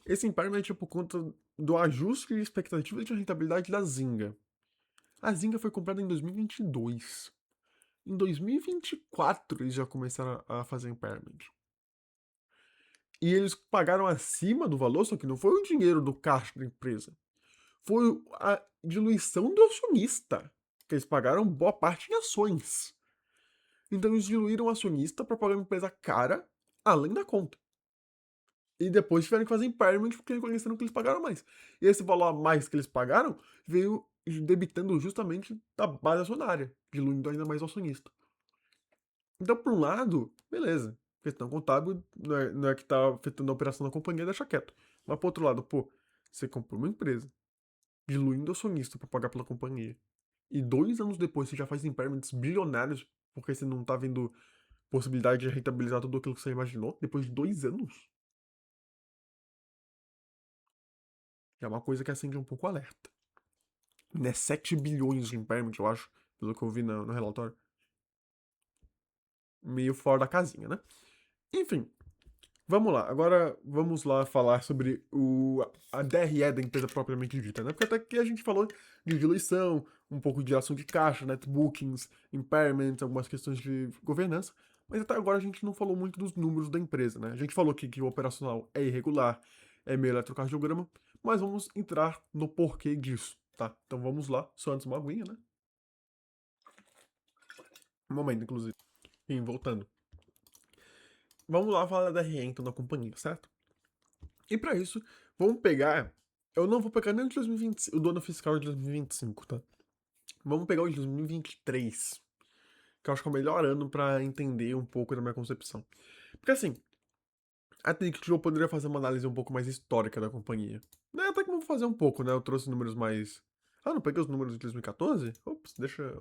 Esse impairment é por conta do ajuste de expectativa de rentabilidade da Zynga. A Zynga foi comprada em 2022. Em 2024 eles já começaram a fazer impairment. E eles pagaram acima do valor, só que não foi o dinheiro do caixa da empresa. Foi a diluição do acionista. Que eles pagaram boa parte em ações. Então eles diluíram o acionista para pagar uma empresa cara, além da conta. E depois tiveram que fazer impairment porque reconheceram que eles pagaram mais. E esse valor a mais que eles pagaram veio debitando justamente da base acionária, diluindo ainda mais o acionista. Então, por um lado, beleza. Questão contábil não é que tá afetando a operação da companhia, deixa quieto. Mas por outro lado, pô, você comprou uma empresa, diluindo o acionista para pagar pela companhia. E 2 anos depois você já faz impairments bilionários porque você não tá vendo possibilidade de rentabilizar tudo aquilo que você imaginou depois de 2 anos. É uma coisa que acende um pouco o alerta. Né? 7 bilhões de impairment, eu acho, pelo que eu vi no relatório. Meio fora da casinha, né? Enfim, vamos lá. Agora vamos lá falar sobre a DRE da empresa propriamente dita, né? Porque até aqui a gente falou de diluição, um pouco de ação de caixa, netbookings, impairments, algumas questões de governança. Mas até agora a gente não falou muito dos números da empresa, né? A gente falou que o operacional é irregular, é meio eletrocardiograma, mas vamos entrar no porquê disso, tá? Então vamos lá, só antes uma aguinha, né? Um momento, inclusive. Sim, voltando. Vamos lá falar da DRE então da companhia, certo? E pra isso, vamos pegar. Eu não vou pegar nem o de 2020, o do ano fiscal de 2025, tá? Vamos pegar o de 2023, que eu acho que é o melhor ano pra entender um pouco da minha concepção. Porque assim, a Take-Two poderia fazer uma análise um pouco mais histórica da companhia. Né, até que eu vou fazer um pouco, né? Eu trouxe números mais. Ah, não peguei os números de 2014? Ops, deixa.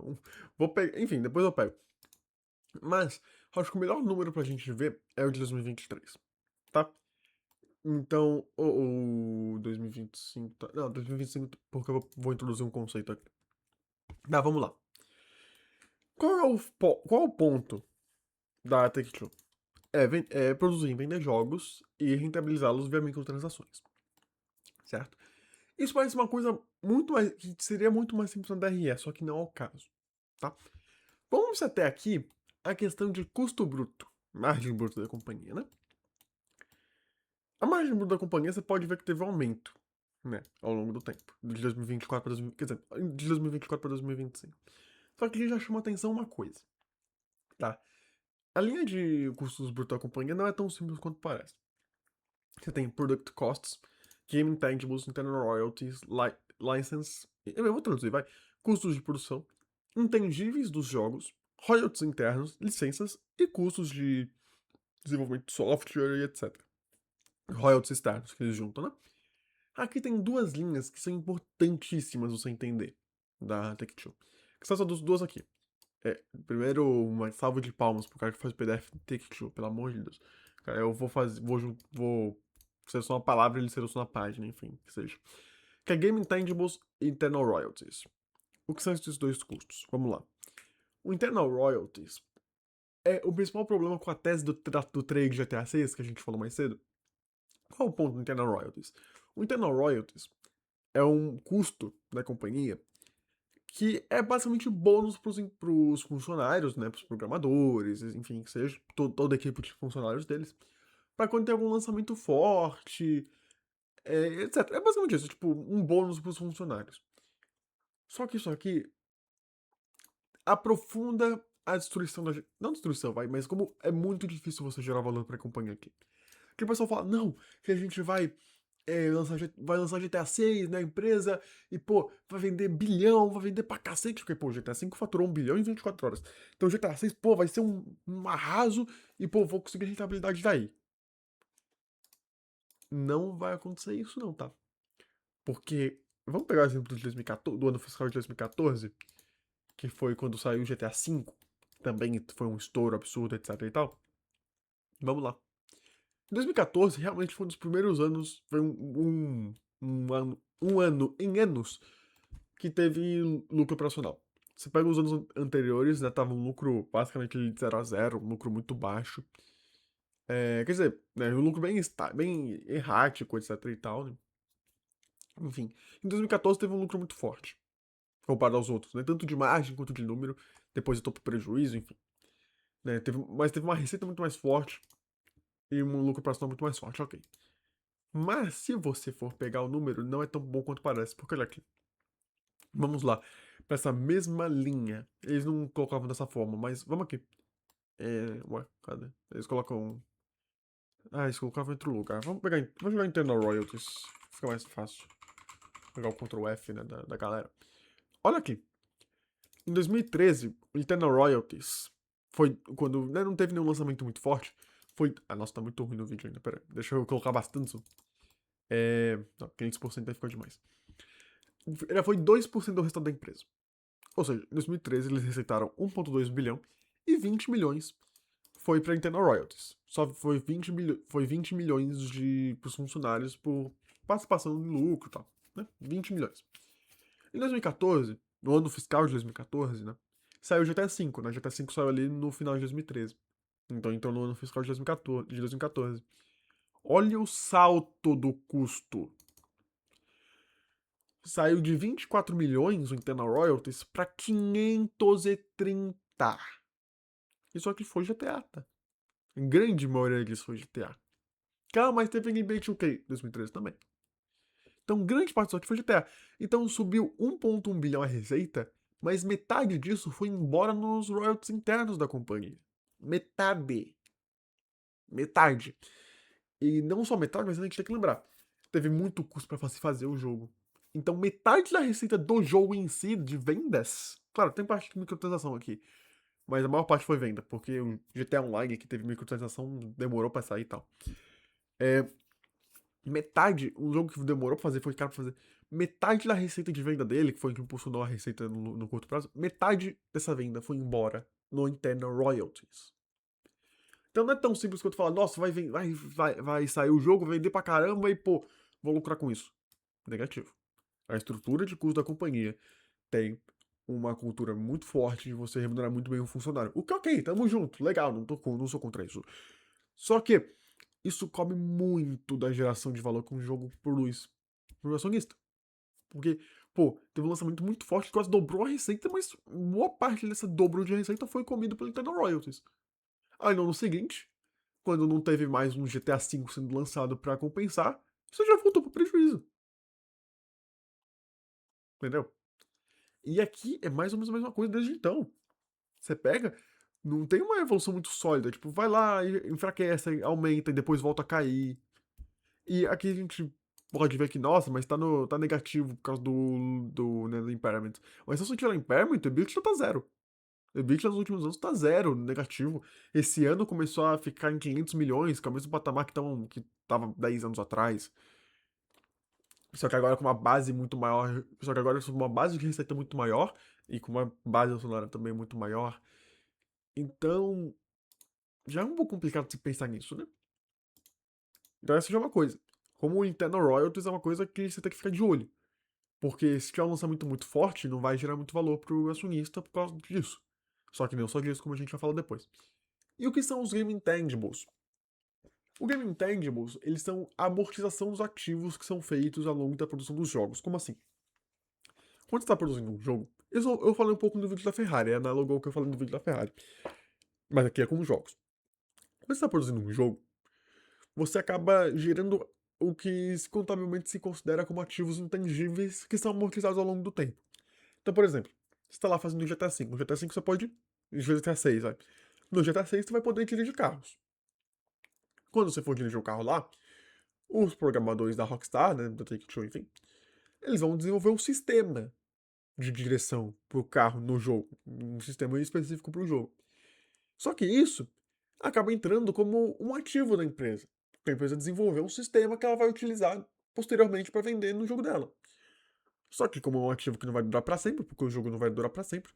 Vou pegar. Enfim, depois eu pego. Mas, eu acho que o melhor número pra gente ver é o de 2023, tá? Então, o 2025. Não, 2025, porque eu vou introduzir um conceito aqui. Tá, vamos lá. Qual é o ponto da Take-Two? É produzir e vender jogos e rentabilizá-los via microtransações. Certo? Isso parece uma coisa muito mais. Que seria muito mais simples na DRE, só que não é o caso. Tá? Vamos até aqui a questão de custo bruto, margem bruta da companhia, né? A margem bruta da companhia você pode ver que teve um aumento, né, ao longo do tempo, de 2024 para 2000, quer dizer, de 2024 para 2025. Só que já chama atenção uma coisa, tá? A linha de custos brutos da companhia não é tão simples quanto parece. Você tem product costs, game intangibles, internal royalties, license, eu vou traduzir, vai, custos de produção, intangíveis dos jogos, royalties internos, licenças e custos de desenvolvimento de software e etc. Royalties externos que eles juntam, né? Aqui tem duas linhas que são importantíssimas você entender da Take-Two. Que são essas duas aqui. Primeiro, uma salva de palmas pro cara que faz o PDF Take-Two, pelo amor de Deus. Cara, eu vou fazer, vou selecionar uma palavra e ele seleciona a página, enfim, que seja. Que é Game Intangibles e Internal Royalties. O que são esses dois custos? Vamos lá. O Internal Royalties é o principal problema com a tese do trade GTA 6, que a gente falou mais cedo. Qual é o ponto do Internal Royalties? O Internal Royalties é um custo da companhia que é basicamente bônus pros funcionários, né, pros programadores, enfim, que seja, toda a equipe de funcionários deles, pra quando tem algum lançamento forte, etc. É basicamente isso, tipo, um bônus pros funcionários. Só que isso aqui aprofunda a destruição da... Não destruição, vai, mas como é muito difícil você gerar valor pra companhia aqui. Que o pessoal fala, não, que a gente vai lançar GTA 6 na empresa e, pô, vai vender bilhão, vai vender pra cacete, porque, pô, GTA 5 faturou 1 bilhão em 24 horas. Então GTA 6, pô, vai ser um arraso e, pô, vou conseguir a rentabilidade daí. Não vai acontecer isso não, tá? Porque, vamos pegar o exemplo de 2014, do ano fiscal de 2014, que foi quando saiu o GTA 5, também foi um estouro absurdo, etc e tal. Vamos lá. 2014 realmente foi um dos primeiros anos, foi um ano em anos que teve lucro operacional. Você pega os anos anteriores, né, tava um lucro basicamente de 0 a 0, um lucro muito baixo. Quer dizer, né, um lucro bem errático, etc e tal, né? Enfim, em 2014 teve um lucro muito forte, comparado aos outros, né? Tanto de margem quanto de número, depois eu pro prejuízo, enfim. Né, mas teve uma receita muito mais forte e um lucro operacional muito mais forte, ok. Mas se você for pegar o número, não é tão bom quanto parece, porque olha aqui. Vamos lá, para essa mesma linha. Eles não colocavam dessa forma, mas vamos aqui. Ué, cadê? Eles colocam. Ah, eles colocavam em outro lugar. Vamos jogar Internal Royalties. Fica mais fácil. Pegar o Ctrl F, né, da galera. Olha aqui. Em 2013, o Internal Royalties foi quando, né, não teve nenhum lançamento muito forte. Foi. Ah, nossa, tá muito ruim no vídeo ainda. Pera aí. Deixa eu colocar bastante zoom. Não, 500% aí ficou demais. Ele foi 2% do restante da empresa. Ou seja, em 2013 eles receitaram 1,2 bilhão e 20 milhões foi para internal royalties. Só foi 20 milhões para os funcionários por participação no lucro e tal. Né? 20 milhões. Em 2014, no ano fiscal de 2014, né? Saiu o GTA V, né? GTA V saiu ali no final de 2013. Então entrou no ano fiscal de 2014. Olha o salto do custo. Saiu de 24 milhões o internal royalties para 530. Isso aqui foi GTA, tá? A grande maioria disso foi GTA. Calma, mas teve NBA 2K 2013 também. Então, grande parte disso aqui foi GTA. Então, subiu 1,1 bilhão a receita, mas metade disso foi embora nos royalties internos da companhia. Metade. Metade. E não só metade, mas a gente tem que lembrar. Teve muito custo para se fazer o jogo. Então, metade da receita do jogo em si, de vendas. Claro, tem parte de microtransação aqui. Mas a maior parte foi venda, porque o GTA Online, que teve microtransação, demorou pra sair e tal. Metade, um jogo que demorou pra fazer, foi caro pra fazer. Metade da receita de venda dele, que foi o que impulsionou a receita no curto prazo, metade dessa venda foi embora no internal royalties. Então não é tão simples quanto falar, nossa, vai sair o jogo, vender pra caramba e, pô, vou lucrar com isso. Negativo. A estrutura de custo da companhia tem uma cultura muito forte de você remunerar muito bem o funcionário. O que ok, tamo junto, legal, não sou contra isso. Só que isso come muito da geração de valor que um jogo produz pro acionista. Porque, pô, teve um lançamento muito forte que quase dobrou a receita, mas boa parte dessa dobro de receita foi comido pelo Nintendo Royalties. Aí no ano seguinte, quando não teve mais um GTA V sendo lançado pra compensar, isso já voltou pro prejuízo. Entendeu? E aqui é mais ou menos a mesma coisa desde então. Você pega, não tem uma evolução muito sólida. Tipo, vai lá, enfraquece, aumenta e depois volta a cair. E aqui a gente pode ver que, nossa, mas tá negativo por causa né, do impairment. Mas se você tirar o impairment, o EBITDA tá zero. O EBITDA nos últimos anos tá zero, negativo. Esse ano começou a ficar em 500 milhões, que é o mesmo patamar que tava 10 anos atrás. Só que agora com uma base muito maior. Só que agora com uma base de receita muito maior e com uma base acionária também muito maior. Então, já é um pouco complicado se pensar nisso, né? Então essa já é uma coisa. Como o internal royalties é uma coisa que você tem que ficar de olho. Porque se tiver um lançamento muito forte, não vai gerar muito valor pro acionista por causa disso. Só que não só disso, como a gente vai falar depois. E o que são os Game Intangibles? O Game Intangibles, eles são a amortização dos ativos que são feitos ao longo da produção dos jogos. Como assim? Quando você está produzindo um jogo, eu falei um pouco no vídeo da Ferrari, é análogo ao que eu falei no vídeo da Ferrari. Mas aqui é com jogos. Quando você está produzindo um jogo, você acaba gerando o que contabilmente se considera como ativos intangíveis que são amortizados ao longo do tempo. Então, por exemplo, você está lá fazendo o GTA V. No GTA V você pode. GTA 6, vai. No GTA 6 você vai poder dirigir carros. Quando você for dirigir o carro lá, os programadores da Rockstar, né, da Take-Two, enfim, eles vão desenvolver um sistema de direção pro carro no jogo, um sistema específico pro jogo. Só que isso acaba entrando como um ativo da empresa. A empresa desenvolveu um sistema que ela vai utilizar posteriormente para vender no jogo dela. Só que como é um ativo que não vai durar para sempre, porque o jogo não vai durar para sempre,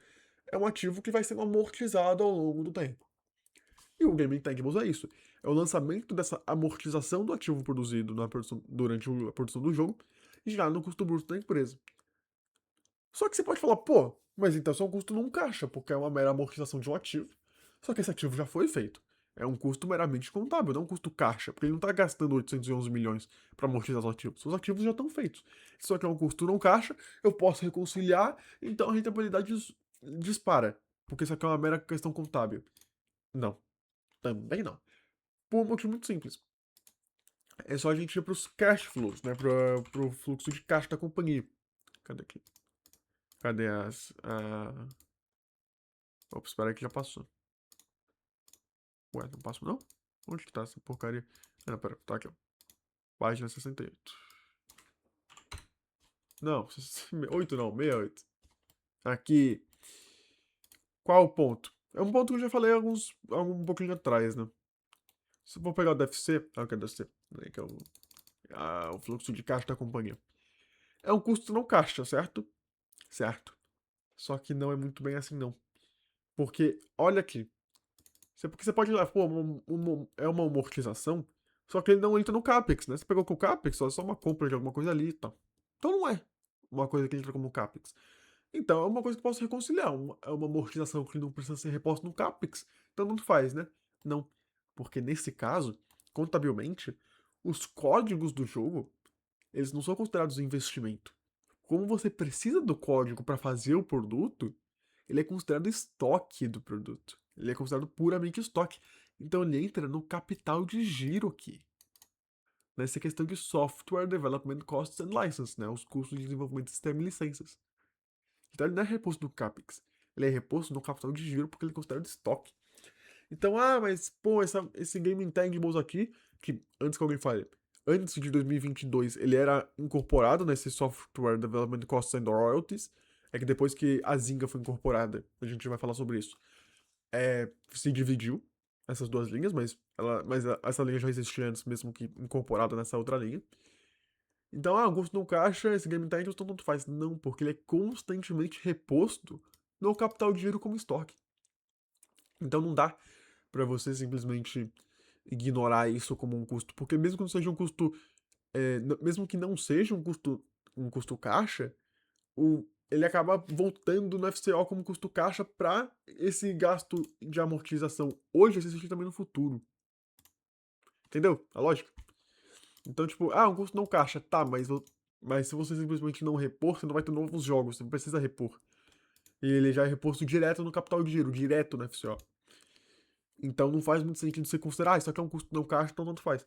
é um ativo que vai sendo amortizado ao longo do tempo. E o Game Intangibles é isso. É o lançamento dessa amortização do ativo produzido durante a produção do jogo, já no custo bruto da empresa. Só que você pode falar, pô, mas então isso é um custo num caixa, porque é uma mera amortização de um ativo. Só que esse ativo já foi feito. É um custo meramente contábil, não um custo caixa, porque ele não está gastando 811 milhões para amortizar os ativos. Os ativos já estão feitos. Só que é um custo não caixa, eu posso reconciliar, então a rentabilidade dispara, porque isso aqui é uma mera questão contábil. Não, também não. Por um motivo muito simples. É só a gente ir para os cash flows, né? Para o fluxo de caixa da companhia. Cadê aqui? Cadê as. Opa, espera aí que já passou. Ué, não passou não? Onde que tá essa porcaria? Ah, não, pera, tá aqui, ó. Página 68. Não, 8 não, 68. Aqui. Qual o ponto? É um ponto que eu já falei um pouquinho atrás, né? Se eu for pegar o DFC, que é o DFC, né, que é o fluxo de caixa da companhia. É um custo não caixa, certo? Certo. Só que não é muito bem assim, não. Porque, olha aqui. Porque você pode olhar, pô, é uma amortização, só que ele não entra no CAPEX, né? Você pegou com o CAPEX, é só uma compra de alguma coisa ali e tal. Então não é uma coisa que entra como CAPEX. Então é uma coisa que eu posso reconciliar. É uma amortização que não precisa ser reposta no CAPEX. Então não faz, né? Não. Porque nesse caso, contabilmente, os códigos do jogo, eles não são considerados investimento. Como você precisa do código para fazer o produto, ele é considerado estoque do produto. Ele é considerado puramente estoque. Então ele entra no capital de giro aqui. Nessa questão de Software Development Costs and License, né? Os custos de desenvolvimento de sistema e licenças. Então ele não é reposto no CAPEX. Ele é reposto no capital de giro porque ele é considerado estoque. Então, mas, pô, esse Game Intangibles aqui, que antes que alguém fale, antes de 2022, ele era incorporado nesse Software Development Costs and Royalties. É que depois que a Zynga foi incorporada, a gente vai falar sobre isso, se dividiu essas duas linhas, mas essa linha já existia antes mesmo que incorporada nessa outra linha. Então, o custo não caixa, esse Game Intangibles então tanto faz. Não, porque ele é constantemente reposto no capital de giro como estoque. Então não dá pra você simplesmente ignorar isso como um custo, porque mesmo que não seja um custo, mesmo que não seja um custo caixa, ele acaba voltando no FCO como custo caixa para esse gasto de amortização hoje existir também no futuro. Entendeu? A lógica? Então, tipo, um custo não caixa, tá, mas se você simplesmente não repor, você não vai ter novos jogos, você não precisa repor. E ele já é reposto direto no capital de giro, direto no FCO. Então não faz muito sentido você considerar, isso aqui é um custo não caixa, então tanto faz.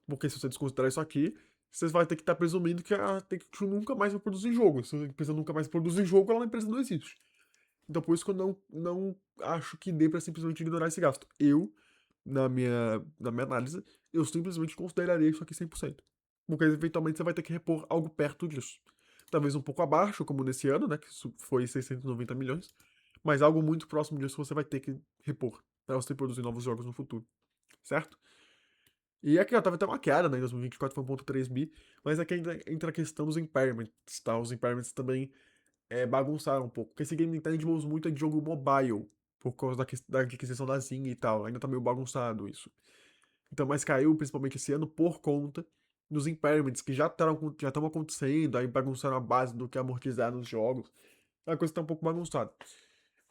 Porque se você desconsiderar isso aqui, você vai ter que estar presumindo que a Take-Two nunca mais vai produzir jogo. Se a empresa nunca mais produzir jogo, ela na empresa não existe. Então por isso que eu não acho que dê pra simplesmente ignorar esse gasto. Na minha análise, eu simplesmente consideraria isso aqui 100%. Porque eventualmente você vai ter que repor algo perto disso. Talvez um pouco abaixo, como nesse ano, né, que isso foi 690 milhões. Mas algo muito próximo disso você vai ter que repor pra você produzir novos jogos no futuro. Certo? E aqui, ó, tava até uma queda, né? Em 2024 foi 1,3 bi, mas aqui ainda entra a questão dos impairments, tá? Os impairments também bagunçaram um pouco. Porque esse game Intangibles muito é de jogo mobile, por causa da aquisição da Zing e tal. Ainda tá meio bagunçado isso. Então, mas caiu principalmente esse ano por conta dos impairments que já estão acontecendo, aí bagunçaram a base do que amortizar nos jogos. A coisa tá um pouco bagunçada.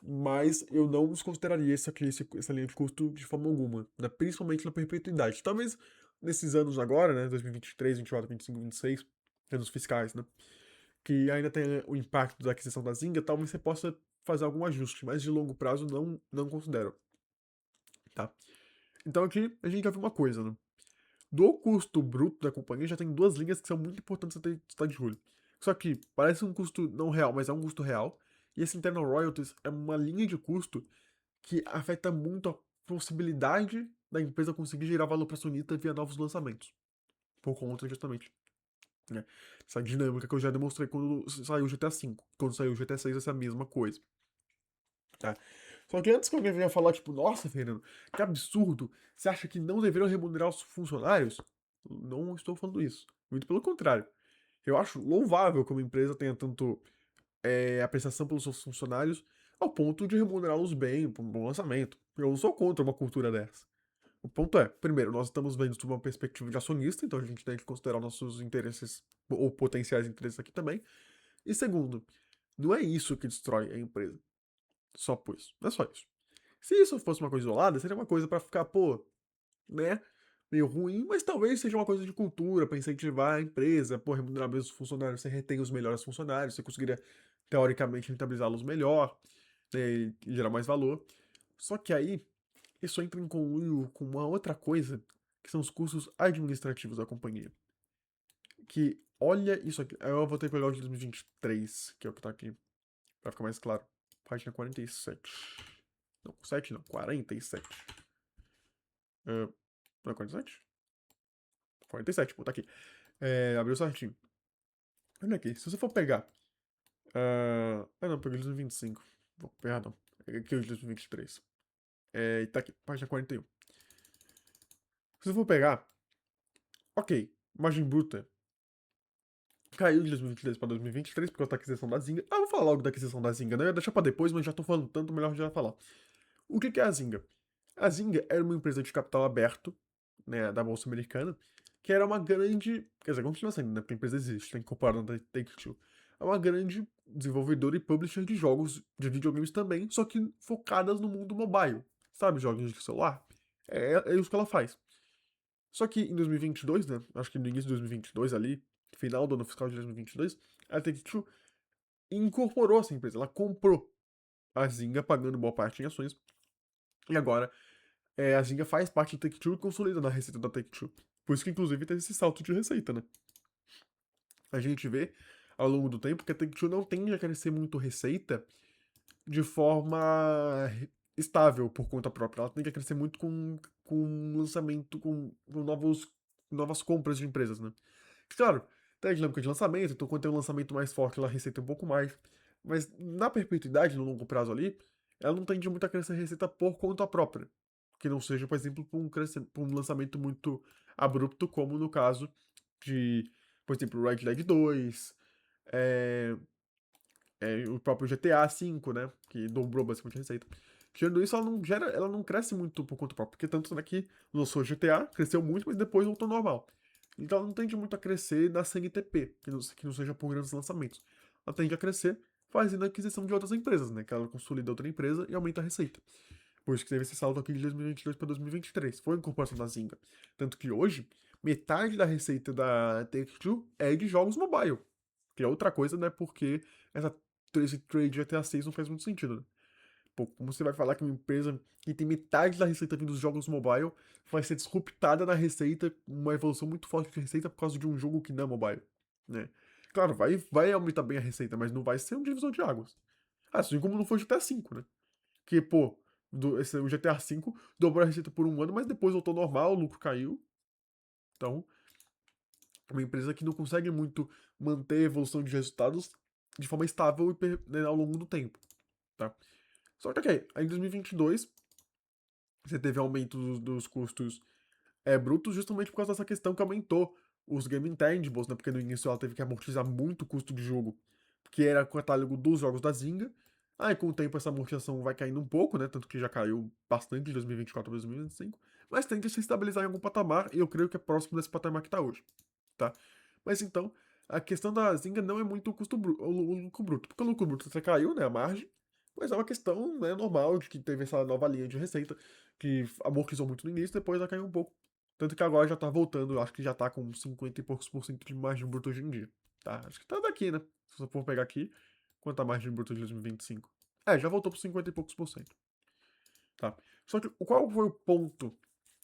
Mas eu não desconsideraria essa linha de custo de forma alguma, né? Principalmente na perpetuidade. Talvez nesses anos agora, né? 2023, 2024, 2025, 2026, anos fiscais, né? que ainda tem o impacto da aquisição da Zynga, talvez você possa fazer algum ajuste, mas de longo prazo não considero, tá? Então aqui a gente já viu uma coisa, né? Do custo bruto da companhia já tem duas linhas que são muito importantes você estar de olho. Só que parece um custo não real, mas é um custo real. E esse internal royalties é uma linha de custo que afeta muito a possibilidade da empresa conseguir gerar valor para a acionista via novos lançamentos. Por conta, justamente, né? Essa dinâmica que eu já demonstrei quando saiu o GTA V. Quando saiu o GTA 6, essa mesma coisa. Tá? Só que antes que alguém venha falar, tipo, nossa, Fernando, que absurdo, você acha que não deveriam remunerar os funcionários? Não estou falando isso. Muito pelo contrário. Eu acho louvável que uma empresa tenha tanto apreciação pelos seus funcionários ao ponto de remunerá-los bem, por um bom lançamento. Eu não sou contra uma cultura dessa. O ponto é, primeiro, nós estamos vendo sob uma perspectiva de acionista, então a gente tem que considerar nossos interesses ou potenciais interesses aqui também. E segundo, não é isso que destrói a empresa. Só por isso. Não é só isso. Se isso fosse uma coisa isolada, seria uma coisa pra ficar, pô, né? Meio ruim, mas talvez seja uma coisa de cultura, pra incentivar a empresa, pô, remunerar bem os funcionários, você retém os melhores funcionários, você conseguiria, teoricamente, rentabilizá-los melhor, né, e gerar mais valor. Só que aí, isso entra em conluio com uma outra coisa, que são os custos administrativos da companhia. Que, olha isso aqui, eu vou ter que pegar o de 2023, que é o que tá aqui, pra ficar mais claro. Página 47. Não, 7 não, 47. Não é 47? 47, pô, tá aqui. Abriu certinho. Olha aqui, se você for pegar. Não, peguei de 2025. Perdão. Aqui é o de 2023. E tá aqui, página 41. Se você for pegar. Ok, margem bruta caiu de 2022 para 2023 por causa da aquisição da Zynga. Vou falar logo da aquisição da Zynga, né? Eu ia deixar pra depois, mas já tô falando tanto, melhor já falar. O que é a Zynga? A Zynga era uma empresa de capital aberto, né, da Bolsa Americana, que era uma grande. Quer dizer, continua sendo, né? Porque a empresa existe, tem comparado da Take-Two. É uma grande desenvolvedora e publisher de jogos de videogames também, só que focadas no mundo mobile. Sabe, jogos de celular? É isso que ela faz. Só que em 2022, né? Acho que no início de 2022 ali, final do ano fiscal de 2022, a Take-Two incorporou essa empresa. Ela comprou a Zynga, pagando boa parte em ações. E agora a Zynga faz parte da Take-Two e consolida na receita da Take-Two. Por isso que, inclusive, teve esse salto de receita, né? A gente vê, ao longo do tempo, que a Take-Two não tende a crescer muito receita de forma estável por conta própria. Ela tende a crescer muito com lançamento, com novas compras de empresas, né? Claro, tem a dinâmica de lançamento, então quando tem um lançamento mais forte, ela receita um pouco mais. Mas na perpetuidade, no longo prazo ali, ela não tende muito a crescer receita por conta própria. Que não seja, por exemplo, por um lançamento muito abrupto, como no caso de, por exemplo, Red Dead 2, é, o próprio GTA V, né? Que dobrou basicamente a receita. Tirando isso, ela não cresce muito por conta própria, porque tanto que lançou GTA, cresceu muito, mas depois voltou ao normal. Então ela não tende muito a crescer na CNTP, que não seja por grandes lançamentos. Ela tende a crescer fazendo a aquisição de outras empresas, né? Que ela consolida outra empresa e aumenta a receita. Por isso que teve esse salto aqui de 2022 para 2023. Foi a incorporação da Zynga. Tanto que hoje, metade da receita da Take-Two é de jogos mobile. Que é outra coisa, né? Porque esse trade de GTA 6 não faz muito sentido, né? Pô, como você vai falar que uma empresa que tem metade da receita vindo dos jogos mobile vai ser disruptada na receita, uma evolução muito forte de receita por causa de um jogo que não é mobile, né? Claro, vai aumentar bem a receita, mas não vai ser um divisor de águas. Assim como não foi o GTA V, né? Que, pô, o GTA V dobrou a receita por um ano, mas depois voltou normal, o lucro caiu. Então, é uma empresa que não consegue muito manter a evolução de resultados de forma estável né, ao longo do tempo, tá? Só que, ok, aí em 2022, você teve aumento dos custos brutos justamente por causa dessa questão que aumentou os game intangibles, né? Porque no início ela teve que amortizar muito o custo de jogo, que era o catálogo dos jogos da Zynga. Aí com o tempo essa amortização vai caindo um pouco, né? Tanto que já caiu bastante de 2024 para 2025, mas tende a se estabilizar em algum patamar e eu creio que é próximo desse patamar que tá hoje, tá? Mas então, a questão da Zynga não é muito o custo bruto, o lucro bruto, porque o lucro bruto até caiu, né? A margem, mas é uma questão, né, normal de que teve essa nova linha de receita que amortizou muito no início, depois ela caiu um pouco. Tanto que agora já tá voltando, eu acho que já tá com 50 e poucos por cento de margem bruta hoje em dia. tá? Acho que tá daqui, né? Se você for pegar aqui, quanto a margem bruta de 2025? Já voltou para 50 e poucos por cento, tá? Só que qual foi o ponto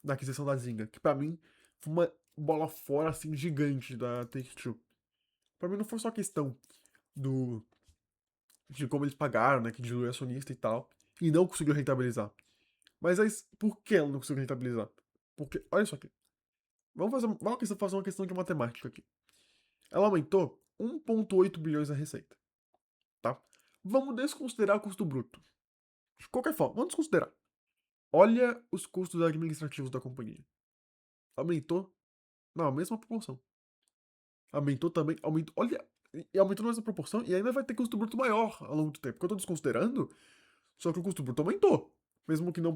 da aquisição da Zynga? Que pra mim foi uma bola fora, assim, gigante da Take-Two. Pra mim não foi só questão do de como eles pagaram, né, que diluiu acionista e tal, e não conseguiu rentabilizar. Mas aí, por que ela não conseguiu rentabilizar? Porque, olha só aqui, vamos fazer uma questão de matemática aqui. Ela aumentou 1,8 bilhões a receita, tá? Vamos desconsiderar o custo bruto. De qualquer forma, vamos desconsiderar. Olha os custos administrativos da companhia. Aumentou na mesma proporção. Aumentou também, aumentou, olha, e aumentou na mesma proporção e ainda vai ter custo bruto maior ao longo do tempo. Porque eu tô desconsiderando, só que o custo bruto aumentou. Mesmo que não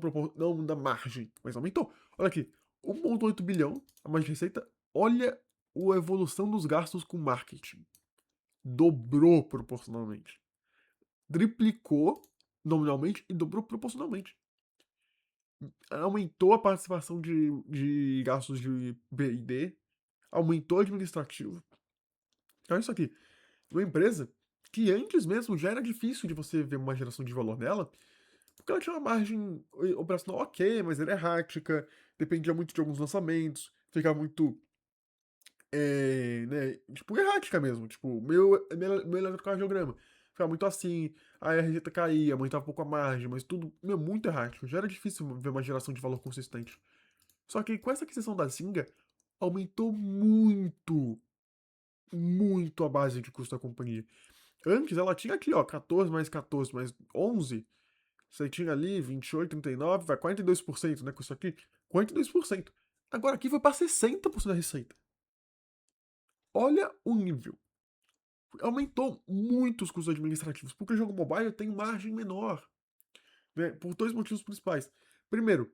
da margem, mas aumentou. Olha aqui, 1,8 bilhão a mais de receita. Olha a evolução dos gastos com marketing. Dobrou proporcionalmente. Triplicou nominalmente e dobrou proporcionalmente. Aumentou a participação de gastos de B&D, aumentou o administrativo. Então, isso aqui, uma empresa que antes mesmo já era difícil de você ver uma geração de valor nela, porque ela tinha uma margem operacional ok, mas era errática, dependia muito de alguns lançamentos, ficava muito, né, tipo, errática mesmo, tipo, meu eletrocardiograma, ficava muito assim, aí a receita caía, aumentava um pouco a margem, mas tudo, muito errático, já era difícil ver uma geração de valor consistente. Só que com essa aquisição da Zynga, aumentou muito, muito a base de custo da companhia. Antes ela tinha aqui, ó, 14 mais 14 mais 11. Você tinha ali 28, 39, vai 42%, né, com isso aqui. 42%. Agora aqui foi para 60% da receita. Olha o nível. Aumentou muito os custos administrativos, porque o jogo mobile tem margem menor, né, por dois motivos principais. Primeiro,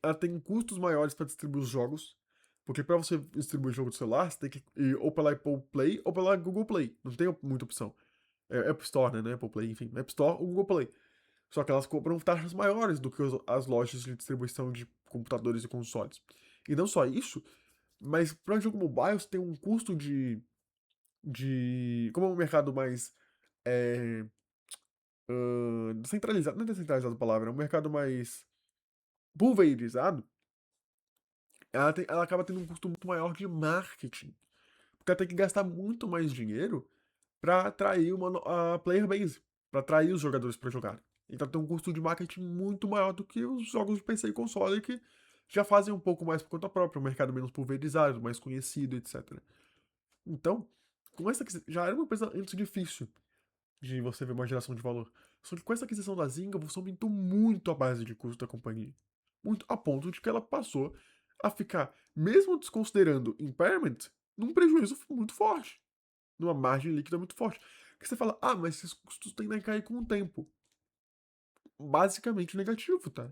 ela tem custos maiores para distribuir os jogos, porque para você distribuir jogo do celular, você tem que ir ou pela Apple Play ou pela Google Play. Não tem muita opção. App Store, né? Apple Play, enfim. App Store ou Google Play. Só que elas cobram taxas maiores do que as lojas de distribuição de computadores e consoles. E não só isso, mas para jogo mobile você tem um custo como é um mercado mais é, descentralizado, não é descentralizado a palavra, é um mercado mais pulverizado, ela acaba tendo um custo muito maior de marketing. Porque ela tem que gastar muito mais dinheiro para atrair a player base, para atrair os jogadores para jogar. Então tem um custo de marketing muito maior do que os jogos de PC e console que já fazem um pouco mais por conta própria, um mercado menos pulverizado, mais conhecido, etc. Então, com essa já era uma empresa antes difícil de você ver uma geração de valor. Só que com essa aquisição da Zynga, você aumentou muito a base de custo da companhia. Muito, a ponto de que ela passou a ficar, mesmo desconsiderando impairment, num prejuízo muito forte. Numa margem líquida muito forte. Que você fala, mas esses custos tendem a cair com o tempo. Basicamente negativo, tá?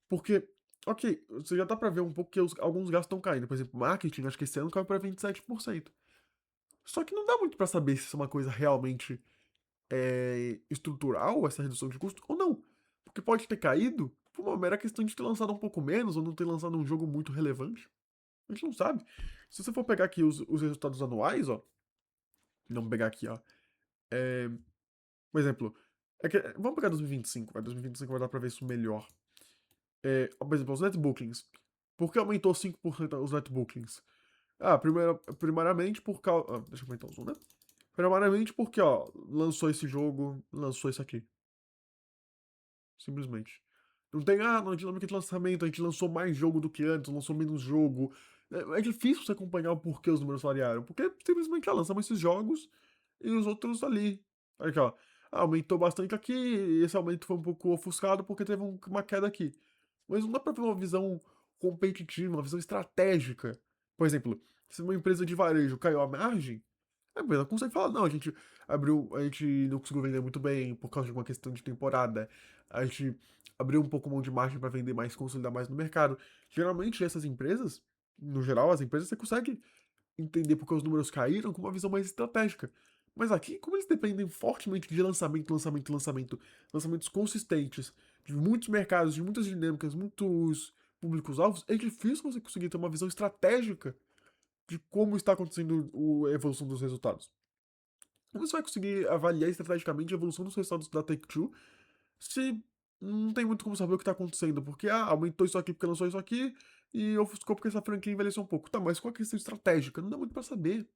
Porque, ok, você já dá pra ver um pouco que alguns gastos estão caindo. Por exemplo, marketing, acho que esse ano caiu pra 27%. Só que não dá muito pra saber se isso é uma coisa realmente estrutural, essa redução de custo, ou não. Porque pode ter caído por uma mera questão de ter lançado um pouco menos, ou não ter lançado um jogo muito relevante. A gente não sabe. Se você for pegar aqui os resultados anuais, ó. Vamos pegar aqui, ó. Por exemplo, vamos pegar 2025, 2025 vai dar pra ver isso melhor. Por exemplo, os netbookings. Por que aumentou 5% os netbookings? Primariamente por causa. Deixa eu aumentar o zoom, né? Primariamente porque, ó, lançou esse jogo, lançou isso aqui. Simplesmente. Não tem, na dinâmica de lançamento, a gente lançou mais jogo do que antes, lançou menos jogo. É difícil você acompanhar o porquê os números variaram, porque simplesmente lançamos esses jogos e os outros ali. Aí, ó, aumentou bastante aqui, e esse aumento foi um pouco ofuscado porque teve uma queda aqui. Mas não dá pra ter uma visão competitiva, uma visão estratégica. Por exemplo, se uma empresa de varejo caiu a margem, a empresa consegue falar, não, a gente não conseguiu vender muito bem por causa de uma questão de temporada. A gente abriu um pouco mão de margem para vender mais, consolidar mais no mercado. Geralmente essas empresas, no geral, as empresas você consegue entender porque os números caíram com uma visão mais estratégica. Mas aqui, como eles dependem fortemente de lançamentos consistentes, de muitos mercados, de muitas dinâmicas, muitos públicos-alvos, é difícil você conseguir ter uma visão estratégica de como está acontecendo a evolução dos resultados. Como você vai conseguir avaliar estrategicamente a evolução dos resultados da Take-Two se não tem muito como saber o que tá acontecendo? Porque, aumentou isso aqui porque lançou isso aqui, e ofuscou porque essa franquia envelheceu um pouco. Tá, mas qual a questão estratégica? Não dá muito pra saber.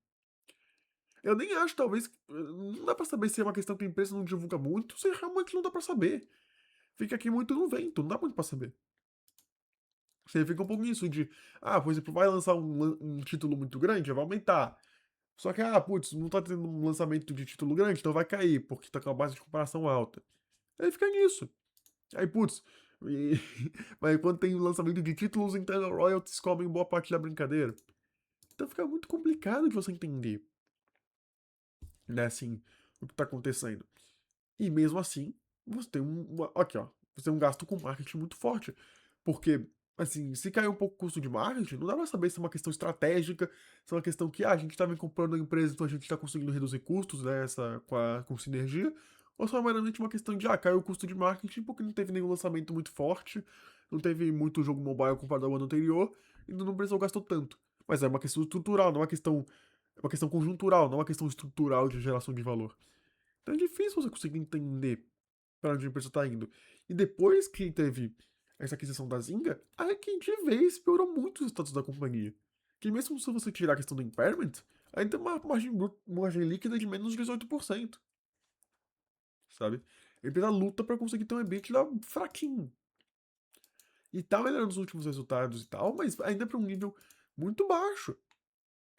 Eu nem acho, talvez, não dá pra saber se é uma questão que a empresa não divulga muito, se realmente não dá pra saber. Fica aqui muito no vento, não dá muito pra saber. Você fica um pouco nisso de, por exemplo, vai lançar um título muito grande, vai aumentar. Só que, putz, não tá tendo um lançamento de título grande, então vai cair, porque tá com a base de comparação alta. Aí fica nisso. Aí, putz, e... mas quando tem o lançamento de títulos, então royalties comem boa parte da brincadeira. Então fica muito complicado de você entender, né, assim, o que tá acontecendo. E mesmo assim, você tem aqui, ó, você tem um gasto com marketing muito forte. Porque, assim, se cair um pouco o custo de marketing, não dá pra saber se é uma questão estratégica, se é uma questão que, a gente tá comprando a empresa, então a gente tá conseguindo reduzir custos, né, com sinergia, ou só é meramente uma questão de, caiu o custo de marketing porque não teve nenhum lançamento muito forte, não teve muito jogo mobile comparado ao ano anterior, e não precisou gastar tanto. Mas é uma questão estrutural, não é uma questão conjuntural, não é uma questão estrutural de geração de valor. Então é difícil você conseguir entender para onde a empresa está indo. E depois que teve essa aquisição da Zynga, aí que de vez piorou muito os status da companhia. Que mesmo se você tirar a questão do impairment, ainda tem uma margem líquida de menos de 18%, sabe? A empresa luta para conseguir ter um EBITDA fraquinho. E tá melhorando os últimos resultados e tal, mas ainda para um nível muito baixo.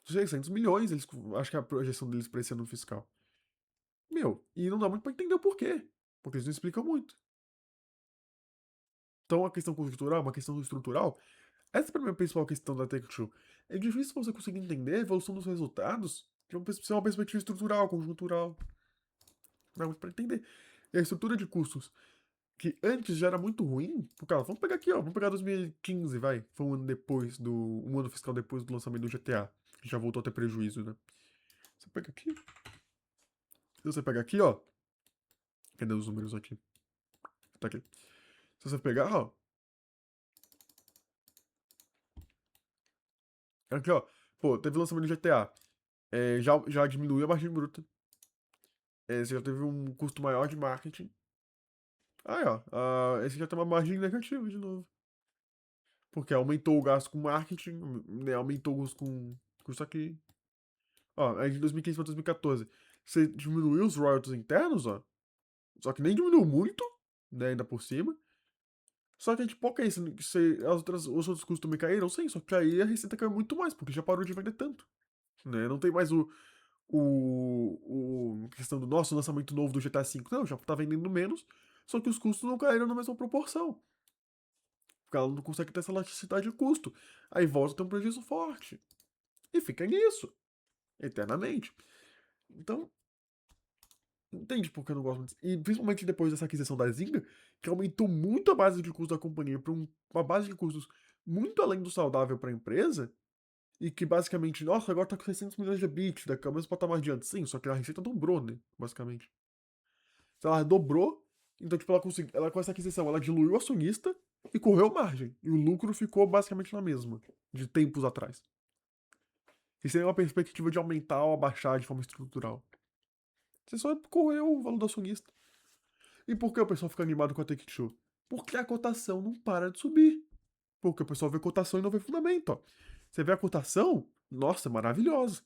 600 milhões, acho que é a projeção deles para esse ano fiscal. Meu, e não dá muito pra entender o porquê. Porque eles não explicam muito. Então, a questão conjuntural, uma questão estrutural, essa pra mim é a principal questão da Take-Two. É difícil você conseguir entender a evolução dos resultados de uma perspectiva estrutural, conjuntural. Não dá muito pra entender. E a estrutura de custos, que antes já era muito ruim, por causa, vamos pegar aqui, ó, vamos pegar 2015, vai. Foi um ano fiscal depois do lançamento do GTA, que já voltou a ter prejuízo, né? Você pega aqui, se você pegar aqui, ó, cadê os números aqui? Tá aqui. Se você pegar, ó, aqui, ó, pô, teve o lançamento do GTA. Já diminuiu a margem bruta. Você já teve um custo maior de marketing. Aí, ó, esse já tem uma margem negativa de novo. Porque aumentou o gasto com marketing, né, aumentou o gasto com isso aqui. Ó, aí de 2015 pra 2014, você diminuiu os royalties internos, ó. Só que nem diminuiu muito, né, ainda por cima. Só que, tipo, ok, os outros custos também caíram, sim, só que aí a receita caiu muito mais, porque já parou de vender tanto. Né? Não tem mais questão do nosso lançamento novo do GTA V. Não, já tá vendendo menos, só que os custos não caíram na mesma proporção. Porque ela não consegue ter essa elasticidade de custo. Aí volta a ter um prejuízo forte. E fica nisso, eternamente. Então, entende por que eu não gosto muito. E principalmente depois dessa aquisição da Zynga, que aumentou muito a base de custos da companhia para uma base de custos muito além do saudável para a empresa. E que basicamente, nossa, agora tá com 600 milhões de EBITDA, que é o mesmo patamar de antes. Sim, só que a receita dobrou, né? Basicamente. Então ela dobrou, então, tipo, ela com essa aquisição, ela diluiu o acionista e correu margem. E o lucro ficou basicamente na mesma, de tempos atrás. E sem uma perspectiva de aumentar ou abaixar de forma estrutural. Você só correu o valor do acionista. E por que o pessoal fica animado com a Take-Two? Porque a cotação não para de subir. Porque o pessoal vê cotação e não vê fundamento, ó. Você vê a cotação, nossa, maravilhosa.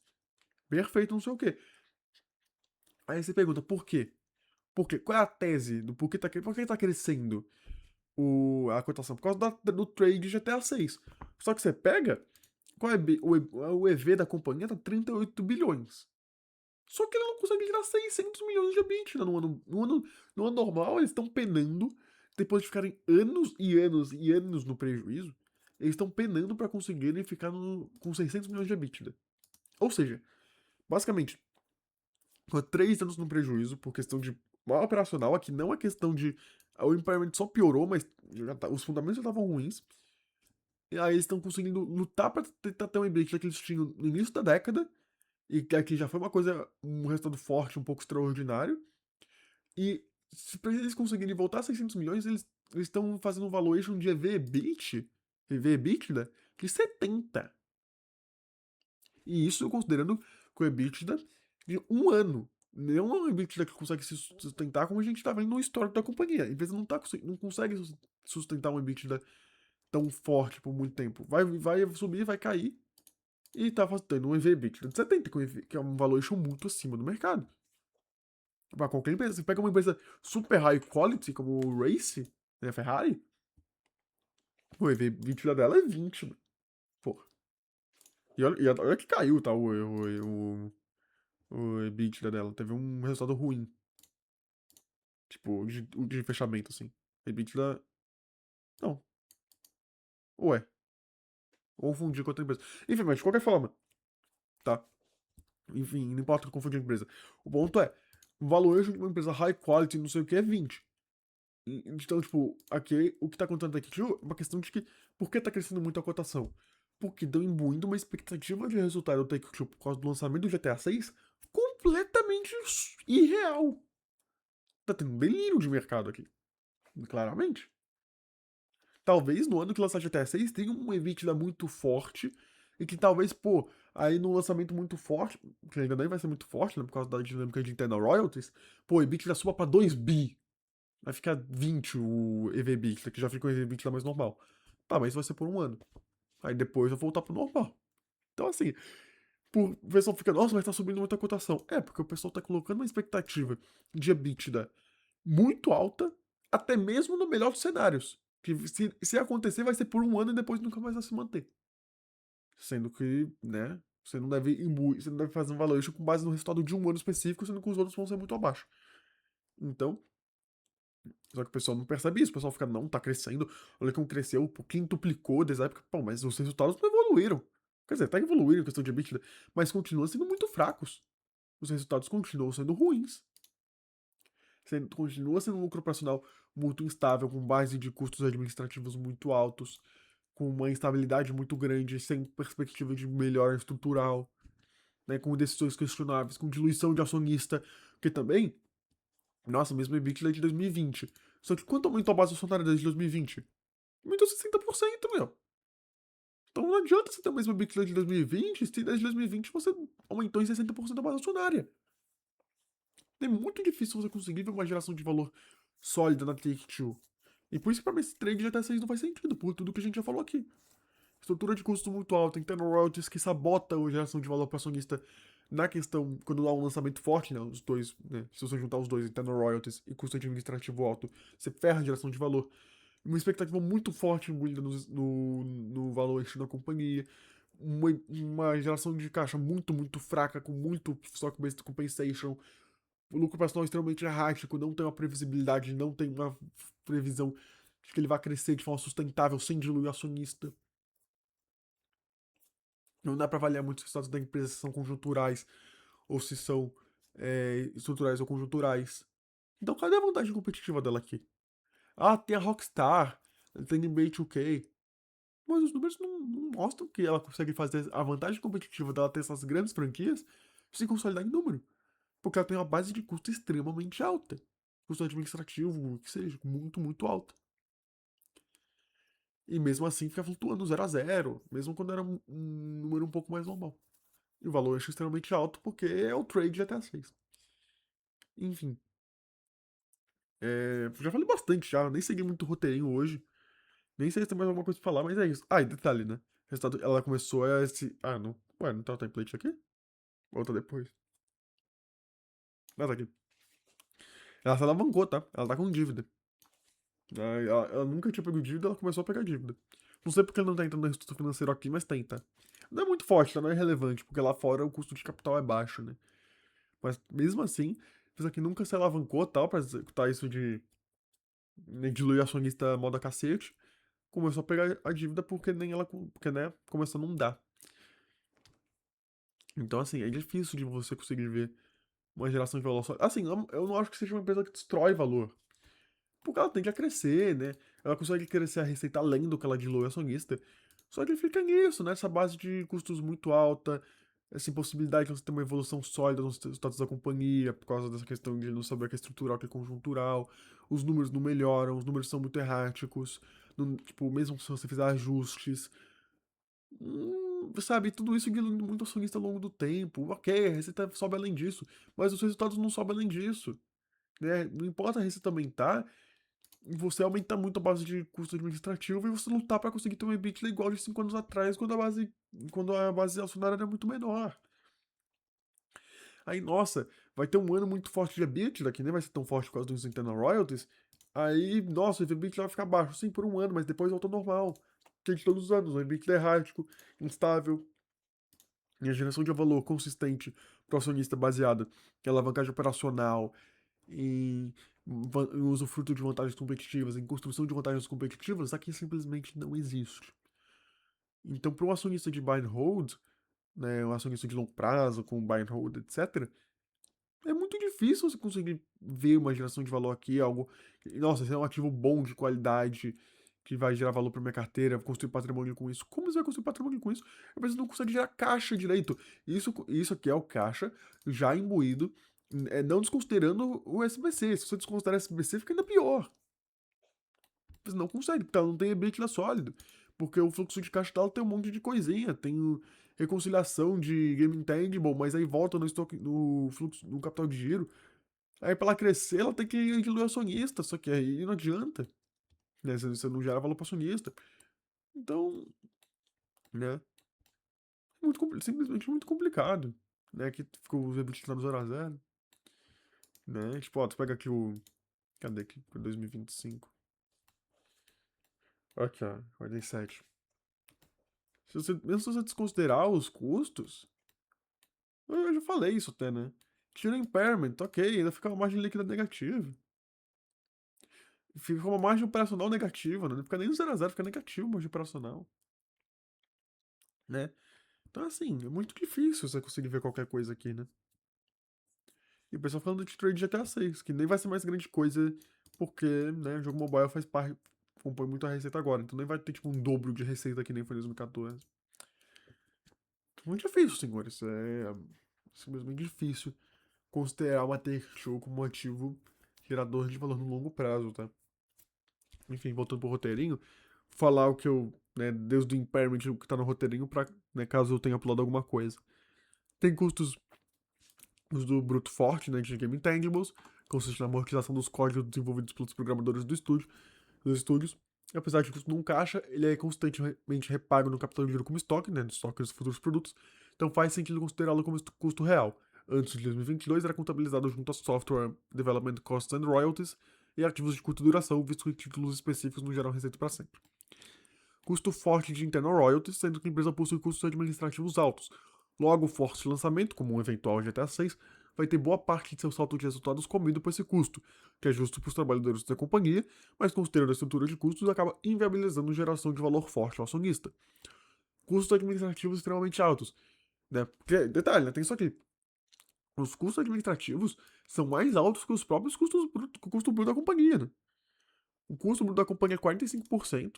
Perfeito, não sei o quê. Aí você pergunta, por quê? Por quê? Qual é a tese do por que tá crescendo a cotação? Por causa do trade GTA 6. Só que você pega, qual é o EV da companhia tá 38 bilhões. Só que ele não consegue gerar 600 milhões de EBITDA no ano normal, eles estão penando, depois de ficarem anos e anos e anos no prejuízo, eles estão penando para conseguirem ficar com 600 milhões de EBITDA. Ou seja, basicamente, ficou 3 anos no prejuízo por questão de mal operacional. Aqui não é questão de. O impairment só piorou, mas os fundamentos já estavam ruins. E aí eles estão conseguindo lutar pra tentar ter um EBITDA que eles tinham no início da década. E que aqui já foi um resultado forte, um pouco extraordinário. E se pra eles conseguirem voltar a 600 milhões, eles estão fazendo um valuation de EV/EBITDA de 70. E isso considerando com o EBITDA de um ano. Não é um EBITDA que consegue se sustentar como a gente tá vendo no histórico da companhia. A empresa não consegue sustentar um EBITDA tão forte por muito tempo. Vai subir, vai cair. E tá tendo um EV/EBITDA de 70, que é um valuation muito acima do mercado. Pra qualquer empresa. Você pega uma empresa super high quality, como o Race, né, Ferrari, o EV/EBITDA dela é 20, mano. Pô. E olha que caiu, tá, o EBITDA dela. Teve um resultado ruim. Tipo, de fechamento, assim. EBITDA. Não. Ué. Confundi com outra empresa. Enfim, mas de qualquer forma, tá? Enfim, não importa confundir a empresa. O ponto é, o valuation de uma empresa high quality, não sei o que, é 20. Então, tipo, aqui, o que tá acontecendo aqui, tio, é uma questão de que, por que tá crescendo muito a cotação? Porque deu imbuindo uma expectativa de resultado do Take-Two por causa do lançamento do GTA 6 completamente irreal. Tá tendo um delírio de mercado aqui, claramente. Talvez no ano que lançar GTA 6 tenha um EBITDA muito forte e que talvez, pô, aí no lançamento muito forte, que ainda nem vai ser muito forte, né, por causa da dinâmica de internal royalties, pô, o EBITDA suba pra 2 bi. Vai ficar 20 o EV/EBITDA, que já fica o EV/EBITDA mais normal. Tá, mas isso vai ser por um ano. Aí depois vai voltar pro normal. Então, assim, o pessoal fica, nossa, mas tá subindo muita cotação. É, porque o pessoal tá colocando uma expectativa de EBITDA muito alta, até mesmo no melhor dos cenários. Que se acontecer, vai ser por um ano e depois nunca mais vai se manter. Sendo que, né, você não deve fazer um valuation com base no resultado de um ano específico, sendo que os outros vão ser muito abaixo. Então, só que o pessoal não percebe isso, o pessoal fica, não, tá crescendo, olha como cresceu, quintuplicou desde a época. Pô, mas os resultados não evoluíram. Quer dizer, até evoluíram em questão de EBITDA, mas continuam sendo muito fracos. Os resultados continuam sendo ruins. Continua sendo um lucro operacional muito instável, com base de custos administrativos muito altos, com uma instabilidade muito grande, sem perspectiva de melhora estrutural, né, com decisões questionáveis, com diluição de acionista, que também, nossa, mesmo o EBITDA de 2020. Só que quanto aumentou a base acionária desde 2020? Aumentou 60%, meu. Então não adianta você ter o mesmo EBITDA de 2020 se desde 2020 você aumentou em 60% a base acionária. É muito difícil você conseguir ver uma geração de valor sólida na Take-Two. E por isso que pra mim esse trade de até 6 não faz sentido, por tudo que a gente já falou aqui. Estrutura de custo muito alta, internal royalties que sabota a geração de valor para acionista na questão, quando há um lançamento forte, né, os dois, né, se você juntar os dois, internal royalties e custo administrativo alto, você ferra a geração de valor. Uma expectativa muito forte no valuation da companhia, uma geração de caixa muito fraca, com muito stock-based compensation, o lucro operacional é extremamente errático, não tem uma previsibilidade, não tem uma previsão de que ele vai crescer de forma sustentável, sem diluir o acionista. Não dá para avaliar muito os resultados da empresa se são conjunturais ou se são estruturais ou conjunturais. Então, cadê a vantagem competitiva dela aqui? Ah, tem a Rockstar, tem NBA 2K. Mas os números não mostram que ela consegue fazer a vantagem competitiva dela ter essas grandes franquias sem consolidar em número. Porque ela tem uma base de custo extremamente alta. Custo administrativo, que seja, muito alta. E mesmo assim fica flutuando 0 a 0, mesmo quando era um número um pouco mais normal. E o valor é extremamente alto porque é o trade até 6. Enfim. Já falei bastante já, nem segui muito roteirinho hoje. Nem sei se tem mais alguma coisa pra falar, mas é isso. Ah, e detalhe, né? Resultado, ela começou a esse. Ah, não. Ué, não tá o template aqui? Volta depois. Ah, tá aqui. Ela se alavancou, tá? Ela tá com dívida. Ela nunca tinha pego dívida, ela começou a pegar dívida. Não sei porque ela não tá entrando no instituto financeiro aqui, mas tem, tá? Não é muito forte, tá? Não é relevante, porque lá fora o custo de capital é baixo, né? Mas mesmo assim, isso aqui nunca se alavancou, tal, pra executar isso de diluir acionista moda cacete. Começou a pegar a dívida porque nem ela, porque, né, começou a não dar. Então, assim, é difícil de você conseguir ver uma geração de valor só. Assim, eu não acho que seja uma empresa que destrói valor. Porque ela tende a crescer, né? Ela consegue crescer a receita além do que ela dilui acionista. Só que fica nisso, nessa base de custos muito alta, essa impossibilidade de você ter uma evolução sólida nos resultados da companhia, por causa dessa questão de não saber o que é estrutural, o que é conjuntural. Os números não melhoram, os números são muito erráticos. Tipo, mesmo se você fizer ajustes, sabe, tudo isso diluindo muito o acionista ao longo do tempo. Ok, a receita sobe além disso, mas os resultados não sobem além disso, né? Não importa a receita aumentar, você aumenta muito a base de custo administrativo e você lutar para conseguir ter um EBITDA igual de 5 anos atrás, quando a base acionária era muito menor. Aí, nossa, vai ter um ano muito forte de EBITDA, que nem vai ser tão forte por causa dos internal royalties. Aí, nossa, o EBITDA vai ficar baixo, sim, por um ano, mas depois volta ao normal. Que é de todos os anos, o EBITDA é errático, instável, e a geração de valor consistente para o acionista baseada em alavancagem operacional, em usufruto de vantagens competitivas, em construção de vantagens competitivas, aqui simplesmente não existe. Então, para um acionista de buy and hold, né, um acionista de longo prazo, com buy and hold, etc., é muito difícil você conseguir ver uma geração de valor aqui, algo. Nossa, esse é um ativo bom, de qualidade, que vai gerar valor para minha carteira, construir patrimônio com isso. Como você vai construir patrimônio com isso? A empresa não consegue gerar caixa direito. Isso aqui é o caixa já imbuído, não desconsiderando o SBC. Se você desconsiderar o SBC, fica ainda pior. Você não consegue, porque ela não tem EBITDA sólido. Porque o fluxo de caixa dela tem um monte de coisinha. Tem reconciliação de game intangible, mas aí volta no estoque, no fluxo, no capital de giro. Aí pra ela crescer, ela tem que diluir o acionista, só que aí não adianta, né? Você não gera valor para acionista. Então, né? Simplesmente muito complicado, né? Que ficou os EBITDA no 0 a 0, né? Tipo, ó, tu pega aqui o... Cadê aqui? Foi 2025. Aqui, ó, 47. Mesmo se você desconsiderar os custos, eu já falei isso até, né? Tira o impairment, ok, ainda fica uma margem líquida negativa. Fica uma margem operacional negativa, né? Não fica nem no 0 a 0, fica negativo a margem operacional, né? Então, assim, é muito difícil você conseguir ver qualquer coisa aqui, né? E o pessoal falando de trade GTA 6, que nem vai ser mais grande coisa, porque, né, o jogo mobile faz parte, compõe muito a receita agora, então nem vai ter, tipo, um dobro de receita que nem foi em 2014. Muito difícil, senhores. É simplesmente difícil considerar uma take-two como um ativo gerador de valor no longo prazo, tá? Enfim, voltando pro roteirinho, falar o que eu, né, desde o impairment o que tá no roteirinho pra, né, caso eu tenha pulado alguma coisa. Tem custos os do bruto forte, né, de Game Intangibles, consiste na amortização dos códigos desenvolvidos pelos programadores dos estúdios. Apesar de custo não caixa, ele é constantemente repago no capital de giro como estoque, né, do estoque dos futuros produtos, então faz sentido considerá-lo como custo real. Antes de 2022, era contabilizado junto a Software Development Costs and Royalties e ativos de curta duração, visto que títulos específicos não geram receita para sempre. Custo forte de internal royalties, sendo que a empresa possui custos administrativos altos. Logo, o forte lançamento, como um eventual GTA 6, vai ter boa parte de seu salto de resultados comido por esse custo, que é justo para os trabalhadores da companhia, mas considerando a estrutura de custos, acaba inviabilizando geração de valor forte ao acionista. Custos administrativos extremamente altos, né? Porque, detalhe, né? Tem isso aqui. Os custos administrativos são mais altos que os próprios que o custo bruto da companhia, né? O custo bruto da companhia é 45%,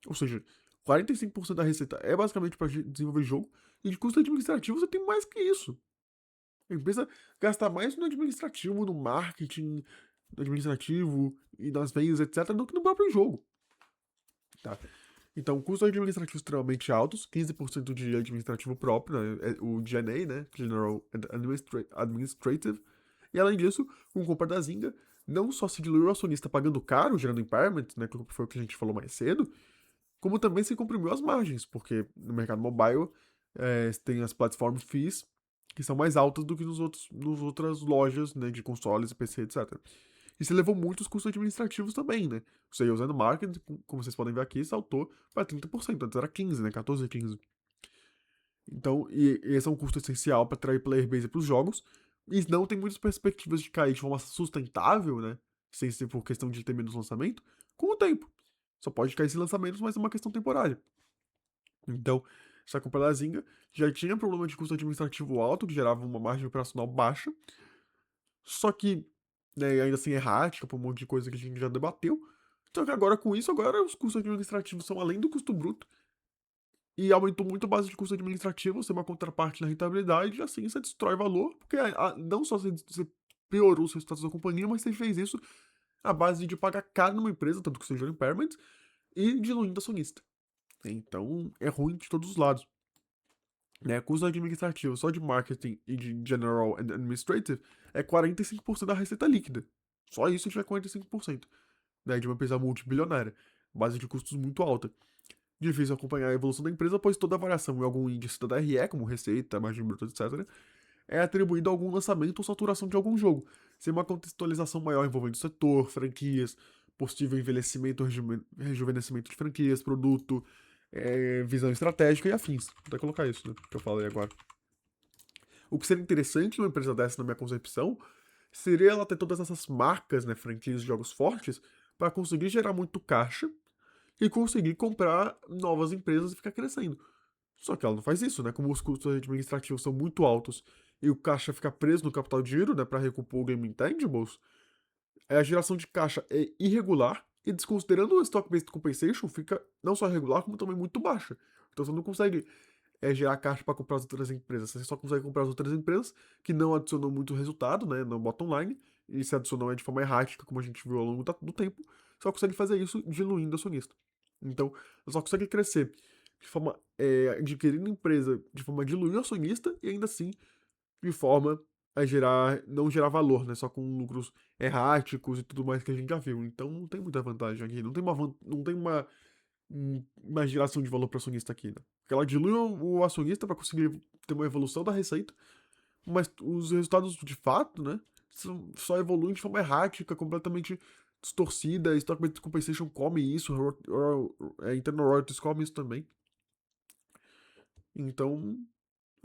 ou seja, 45% da receita é basicamente para desenvolver jogo, e de custo administrativo você tem mais que isso. A empresa gasta mais no administrativo, no marketing, no administrativo e nas vendas, etc., do que no próprio jogo. Tá? Então, custos administrativos extremamente altos, 15% de administrativo próprio, né, o GNA, né, General Administrative, e além disso, com compra da Zynga, não só se diluiu o acionista pagando caro, gerando impairment, né, que foi o que a gente falou mais cedo, como também se comprimiu as margens, porque no mercado mobile tem as platform fees, que são mais altas do que nos outras lojas, né, de consoles, PC, etc. E se levou muitos custos administrativos também, né? O sales and marketing, como vocês podem ver aqui, saltou para 30%, antes era 15, né? 14, 15. Então, e esse é um custo essencial para atrair player base para os jogos, e não tem muitas perspectivas de cair de forma sustentável, né? Sem ser por questão de ter menos lançamento, com o tempo. Só pode cair sem lançamentos, mas é uma questão temporária. Então, essa compra da Zynga já tinha problema de custo administrativo alto, que gerava uma margem operacional baixa, só que, né, ainda assim errática, por um monte de coisa que a gente já debateu. Só que agora com isso, agora os custos administrativos são além do custo bruto, e aumentou muito a base de custo administrativo, você tem uma contraparte na rentabilidade, e assim você destrói valor, porque não só você piorou o seu status da companhia, mas você fez isso à base de pagar caro numa empresa, tanto que seja um impairment, e diluindo acionista. Então, é ruim de todos os lados. né? Custo administrativo só de marketing e de general and administrative é 45% da receita líquida. Só isso já é 45%, né? De uma empresa multibilionária. Base de custos muito alta. Difícil acompanhar a evolução da empresa, pois toda variação em algum índice da DRE, como receita, margem bruta, etc., é atribuído a algum lançamento ou saturação de algum jogo, sem uma contextualização maior envolvendo o setor, franquias, possível envelhecimento ou rejuvenescimento de franquias, produto, visão estratégica e afins. Vou até colocar isso, né, que eu falei agora. O que seria interessante numa empresa dessa, na minha concepção, seria ela ter todas essas marcas, né, franquias de jogos fortes, para conseguir gerar muito caixa e conseguir comprar novas empresas e ficar crescendo. Só que ela não faz isso, né? Como os custos administrativos são muito altos e o caixa fica preso no capital de giro, né, para recompor o Game Intangibles, a geração de caixa é irregular e desconsiderando o Stock-Based Compensation, fica não só irregular, como também muito baixa. Então você não consegue gerar caixa para comprar as outras empresas. Você só consegue comprar as outras empresas que não adicionam muito resultado, né, no bottom line, e se adicionam de forma errática, como a gente viu ao longo do tempo, só consegue fazer isso diluindo o acionista. Então, você só consegue crescer de forma adquirindo empresa de forma a diluir o acionista e ainda assim de forma a não gerar valor, né? Só com lucros erráticos e tudo mais que a gente já viu. Então não tem muita vantagem aqui. Não tem uma geração de valor para o acionista aqui, né? Porque ela dilui o acionista para conseguir ter uma evolução da receita, mas os resultados de fato, né? Só evoluem de forma errática, completamente distorcida. Stock-Based Compensation come isso, Internal Royalties come isso também. Então,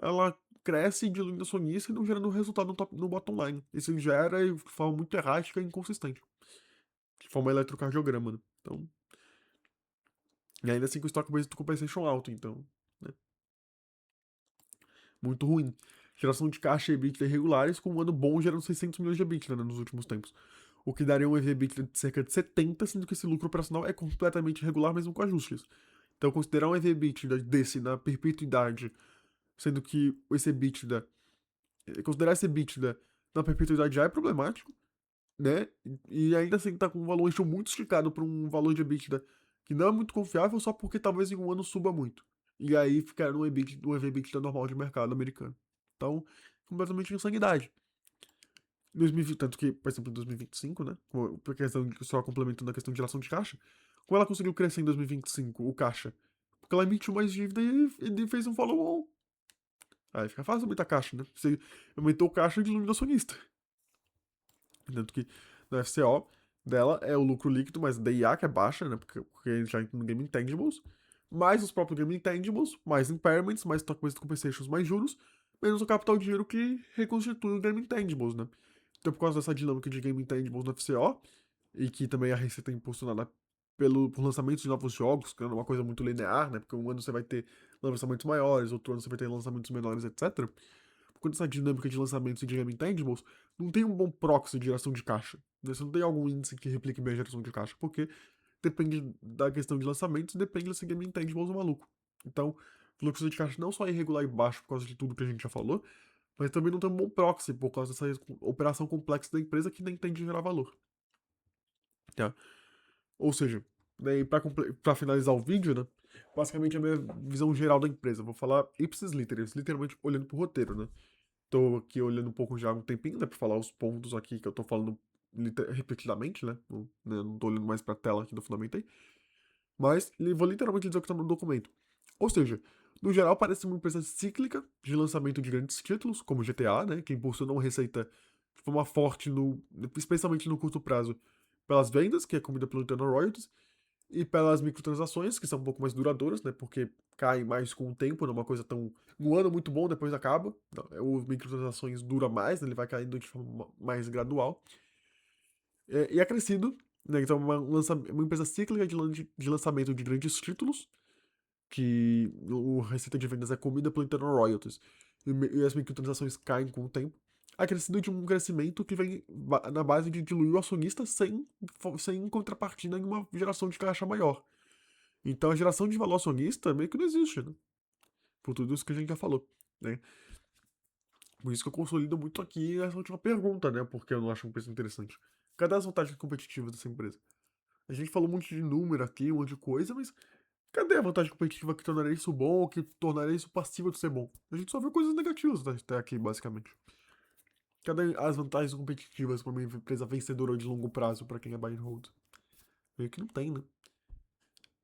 ela cresce diluindo acionista e não gerando resultado no bottom line. Isso gera de forma muito errática e inconsistente. De forma eletrocardiograma, né? Então, e ainda assim com o stock-based compensation alto, então, né? Muito ruim. Geração de caixa e EBITDA irregulares, com um ano bom gerando 600 milhões de EBITDA, né, nos últimos tempos. O que daria um EV/EBITDA de cerca de 70, sendo que esse lucro operacional é completamente irregular, mesmo com ajustes. Então, considerar um EV/EBITDA desse na perpetuidade, sendo que esse EBITDA, considerar esse EBITDA na perpetuidade já é problemático, né? E ainda assim tá com um valuation muito esticado para um valor de EBITDA que não é muito confiável, só porque talvez em um ano suba muito. E aí ficar no EBITDA, no EV/EBITDA normal de mercado americano. Então, completamente insanidade. 2020, tanto que, por exemplo, em 2025, né? Por questão, só complementando a questão de geração de caixa, como ela conseguiu crescer em 2025, o caixa? Porque ela emitiu mais dívida e fez um follow-on. Aí fica fácil aumentar a caixa, né? Você aumentou o caixa e diluiu o acionista. Tanto que no FCO dela é o lucro líquido, mas a DIA que é baixa, né? Porque a gente já entra no Game Intangibles, mais os próprios Game Intangibles, mais impairments, mais stock-based compensations, mais juros, menos o capital de giro que reconstitui o Game Intangibles, né? Então, por causa dessa dinâmica de Game Intangibles no FCO, e que também a receita é impulsionada por lançamentos de novos jogos, que é uma coisa muito linear, né? Porque um ano você vai ter lançamentos maiores, outro ano você vai ter lançamentos menores, etc. Por conta dessa dinâmica de lançamentos e de Game Intangibles, não tem um bom proxy de geração de caixa. Né? Você não tem algum índice que replique bem a geração de caixa, porque depende da questão de lançamentos e depende desse Game Intangibles maluco. Então, o fluxo de caixa não só é irregular e baixo por causa de tudo que a gente já falou, mas também não tem um bom proxy por causa dessa operação complexa da empresa que nem tem de gerar valor. Tá? Ou seja, né, para finalizar o vídeo, né? Basicamente a minha visão geral da empresa. Vou falar ipsis literis, literalmente olhando pro roteiro, né? Tô aqui olhando um pouco já há um tempinho, né, pra falar os pontos aqui que eu tô falando repetidamente, né? Não tô olhando mais pra tela aqui do Fundamentei. Mas vou literalmente dizer o que tá no documento. Ou seja, no geral parece uma empresa cíclica de lançamento de grandes títulos, como GTA, né? Que impulsiona uma receita de forma forte, especialmente no curto prazo, pelas vendas, que é comida pelo internal royalties, e pelas microtransações, que são um pouco mais duradouras, né? Porque caem mais com o tempo, não é uma coisa tão. Um ano muito bom, depois acaba. Não, os microtransações dura mais, né? Ele vai caindo de forma mais gradual. E é crescido, né? Então, uma empresa cíclica de lançamento de grandes títulos, que a receita de vendas é comida pelo internal royalties, e as microtransações caem com o tempo. É crescido de um crescimento que vem na base de diluir o acionista sem contrapartida em uma geração de caixa maior. Então a geração de valor acionista meio que não existe, né? Por tudo isso que a gente já falou, né? Por isso que eu consolido muito aqui essa última pergunta, né? Porque eu não acho uma empresa interessante. Cadê as vantagens competitivas dessa empresa? A gente falou um monte de número aqui, um monte de coisa, mas Cadê a vantagem competitiva que tornaria isso bom ou que tornaria isso passível de ser bom? A gente só viu coisas negativas até aqui, basicamente. Cadê as vantagens competitivas para uma empresa vencedora de longo prazo para quem é buy and hold? Meio que não tem, né?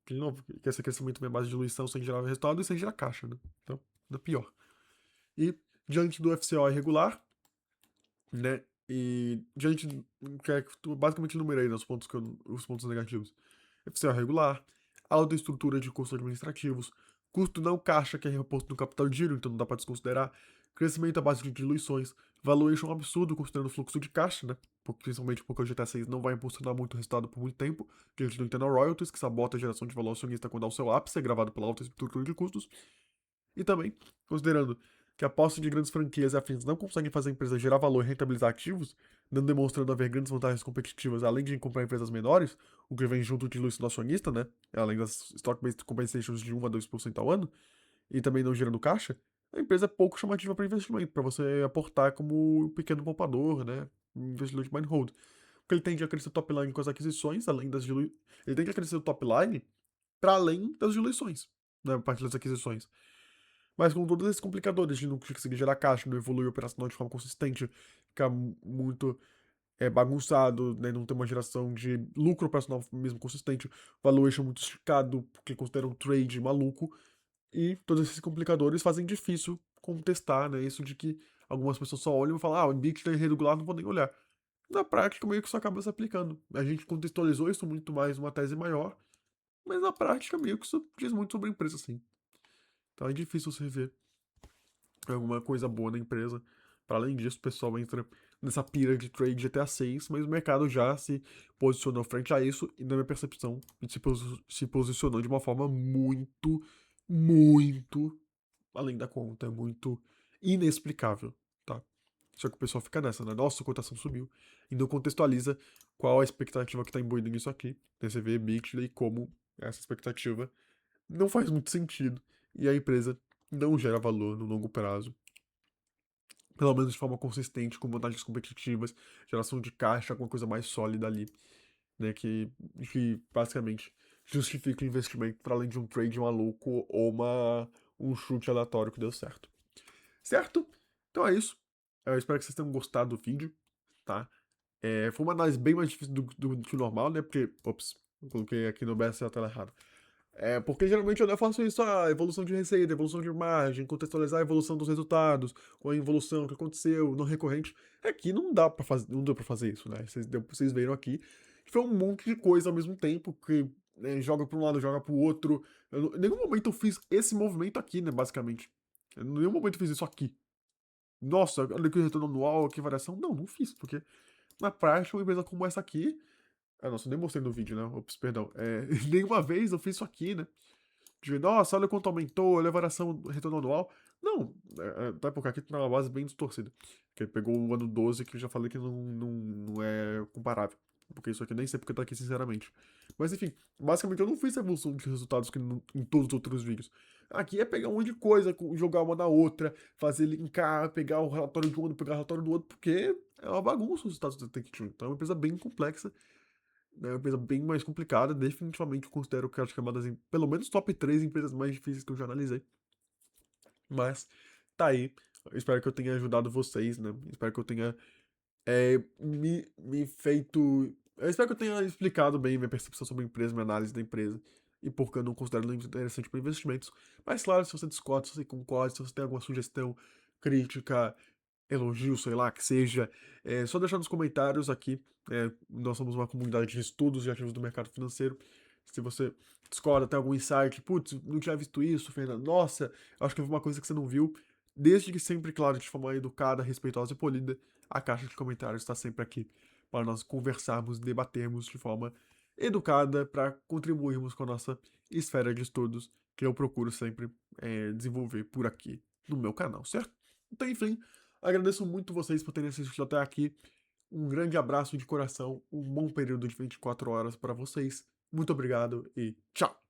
De novo, que esse crescimento é base de diluição sem gerar resultado e sem gerar caixa, né? Então, ainda pior. E diante do FCO irregular, né? E diante que é que tu basicamente enumerei, né, os pontos negativos. FCO irregular, alta estrutura de custos administrativos, custo não caixa que é reposto no capital de giro, então não dá para desconsiderar, crescimento à base de diluições, valuation absurdo considerando o fluxo de caixa, né? Principalmente porque o GTA 6 não vai impulsionar muito o resultado por muito tempo, diante do Internal Royalties, que sabota a geração de valor acionista quando dá o seu ápice, é gravado pela alta estrutura de custos, e também, considerando que a aposta de grandes franquias e afins não conseguem fazer a empresa gerar valor e rentabilizar ativos, não demonstrando haver grandes vantagens competitivas além de comprar empresas menores, o que vem junto de diluição do acionista, né? Além das stock-based compensations de 1 a 2% ao ano, e também não gerando caixa, a empresa é pouco chamativa para investimento, para você aportar como um pequeno poupador, né? Um investidor de buy and hold. Porque ele tende a crescer o top line com as aquisições, além das diluições. Ele tende a crescer o top line para além das diluições, né? A partir das aquisições. Mas com todos esses complicadores de não conseguir gerar caixa, não evoluir operacional de forma consistente, ficar muito bagunçado, né, não ter uma geração de lucro operacional mesmo consistente, valuation muito esticado, porque considera um trade maluco, e todos esses complicadores fazem difícil contestar, né, isso de que algumas pessoas só olham e falam, o EBITDA é irregular, não vou nem olhar. Na prática, meio que isso acaba se aplicando. A gente contextualizou isso muito mais numa tese maior, mas na prática, meio que isso diz muito sobre a empresa, sim. Então é difícil você ver alguma coisa boa na empresa. Para além disso, o pessoal entra nessa pira de trade GTA 6, mas o mercado já se posicionou frente a isso e, na minha percepção, se posicionou de uma forma muito, muito além da conta, muito inexplicável, tá? Só que o pessoal fica nessa, né? Nossa, a cotação subiu. E não contextualiza qual a expectativa que tá imbuída nisso aqui. Daí você vê EBITDA e como essa expectativa não faz muito sentido. E a empresa não gera valor no longo prazo, pelo menos de forma consistente, com vantagens competitivas, geração de caixa, alguma coisa mais sólida ali, né? Que basicamente justifica o investimento para além de um trade maluco ou um chute aleatório que deu certo. Certo? Então é isso. Eu espero que vocês tenham gostado do vídeo, tá? Foi uma análise bem mais difícil do que o normal, né? Porque, ops, eu coloquei aqui no OBS a tela errada. Porque geralmente eu faço isso, a evolução de receita, evolução de margem, contextualizar a evolução dos resultados, ou a evolução que aconteceu, não recorrente. Aqui não dá para fazer, não deu pra fazer isso, né? Vocês viram aqui que foi um monte de coisa ao mesmo tempo, que né, joga para um lado, joga para o outro. Em nenhum momento eu fiz esse movimento aqui, né, basicamente. Em nenhum momento eu fiz isso aqui. Nossa, olha que retorno anual, que variação. Não, não fiz, porque na prática uma empresa como essa aqui. Ah, nossa, eu nem mostrei no vídeo, né? Ops, perdão. Nenhuma vez eu fiz isso aqui, né? De, nossa, olha quanto aumentou, olha a variação do retorno anual. Não, até porque aqui tá uma base bem distorcida. Que pegou o ano 12, que eu já falei que não é comparável. Porque isso aqui eu nem sei porque tá aqui, sinceramente. Mas enfim, basicamente eu não fiz essa evolução de resultados que em todos os outros vídeos. Aqui é pegar um monte de coisa, jogar uma na outra, fazer linkar, pegar o relatório de um, pegar o relatório do outro, porque é uma bagunça os resultados do Take-Two. Então é uma empresa bem complexa, né, uma empresa bem mais complicada. Definitivamente eu considero que acho que é uma das, pelo menos, top 3 empresas mais difíceis que eu já analisei. Mas tá aí. Eu espero que eu tenha ajudado vocês, né? Espero que eu tenha me feito. Eu espero que eu tenha explicado bem minha percepção sobre a empresa, minha análise da empresa. E por que eu não considero ela interessante para investimentos. Mas claro, se você discorda, se você concorda, se você tem alguma sugestão, crítica, elogio, sei lá, que seja, só deixar nos comentários aqui. Nós somos uma comunidade de estudos e ativos do mercado financeiro. Se você discorda, tem algum insight, putz, não tinha visto isso, Fernando, nossa, acho que eu vi uma coisa que você não viu. Desde que sempre, claro, de forma educada, respeitosa e polida, a caixa de comentários está sempre aqui para nós conversarmos, debatermos de forma educada, para contribuirmos com a nossa esfera de estudos, que eu procuro sempre desenvolver por aqui no meu canal, certo? Então, enfim, agradeço muito vocês por terem assistido até aqui. Um grande abraço de coração, um bom período de 24 horas para vocês. Muito obrigado e tchau!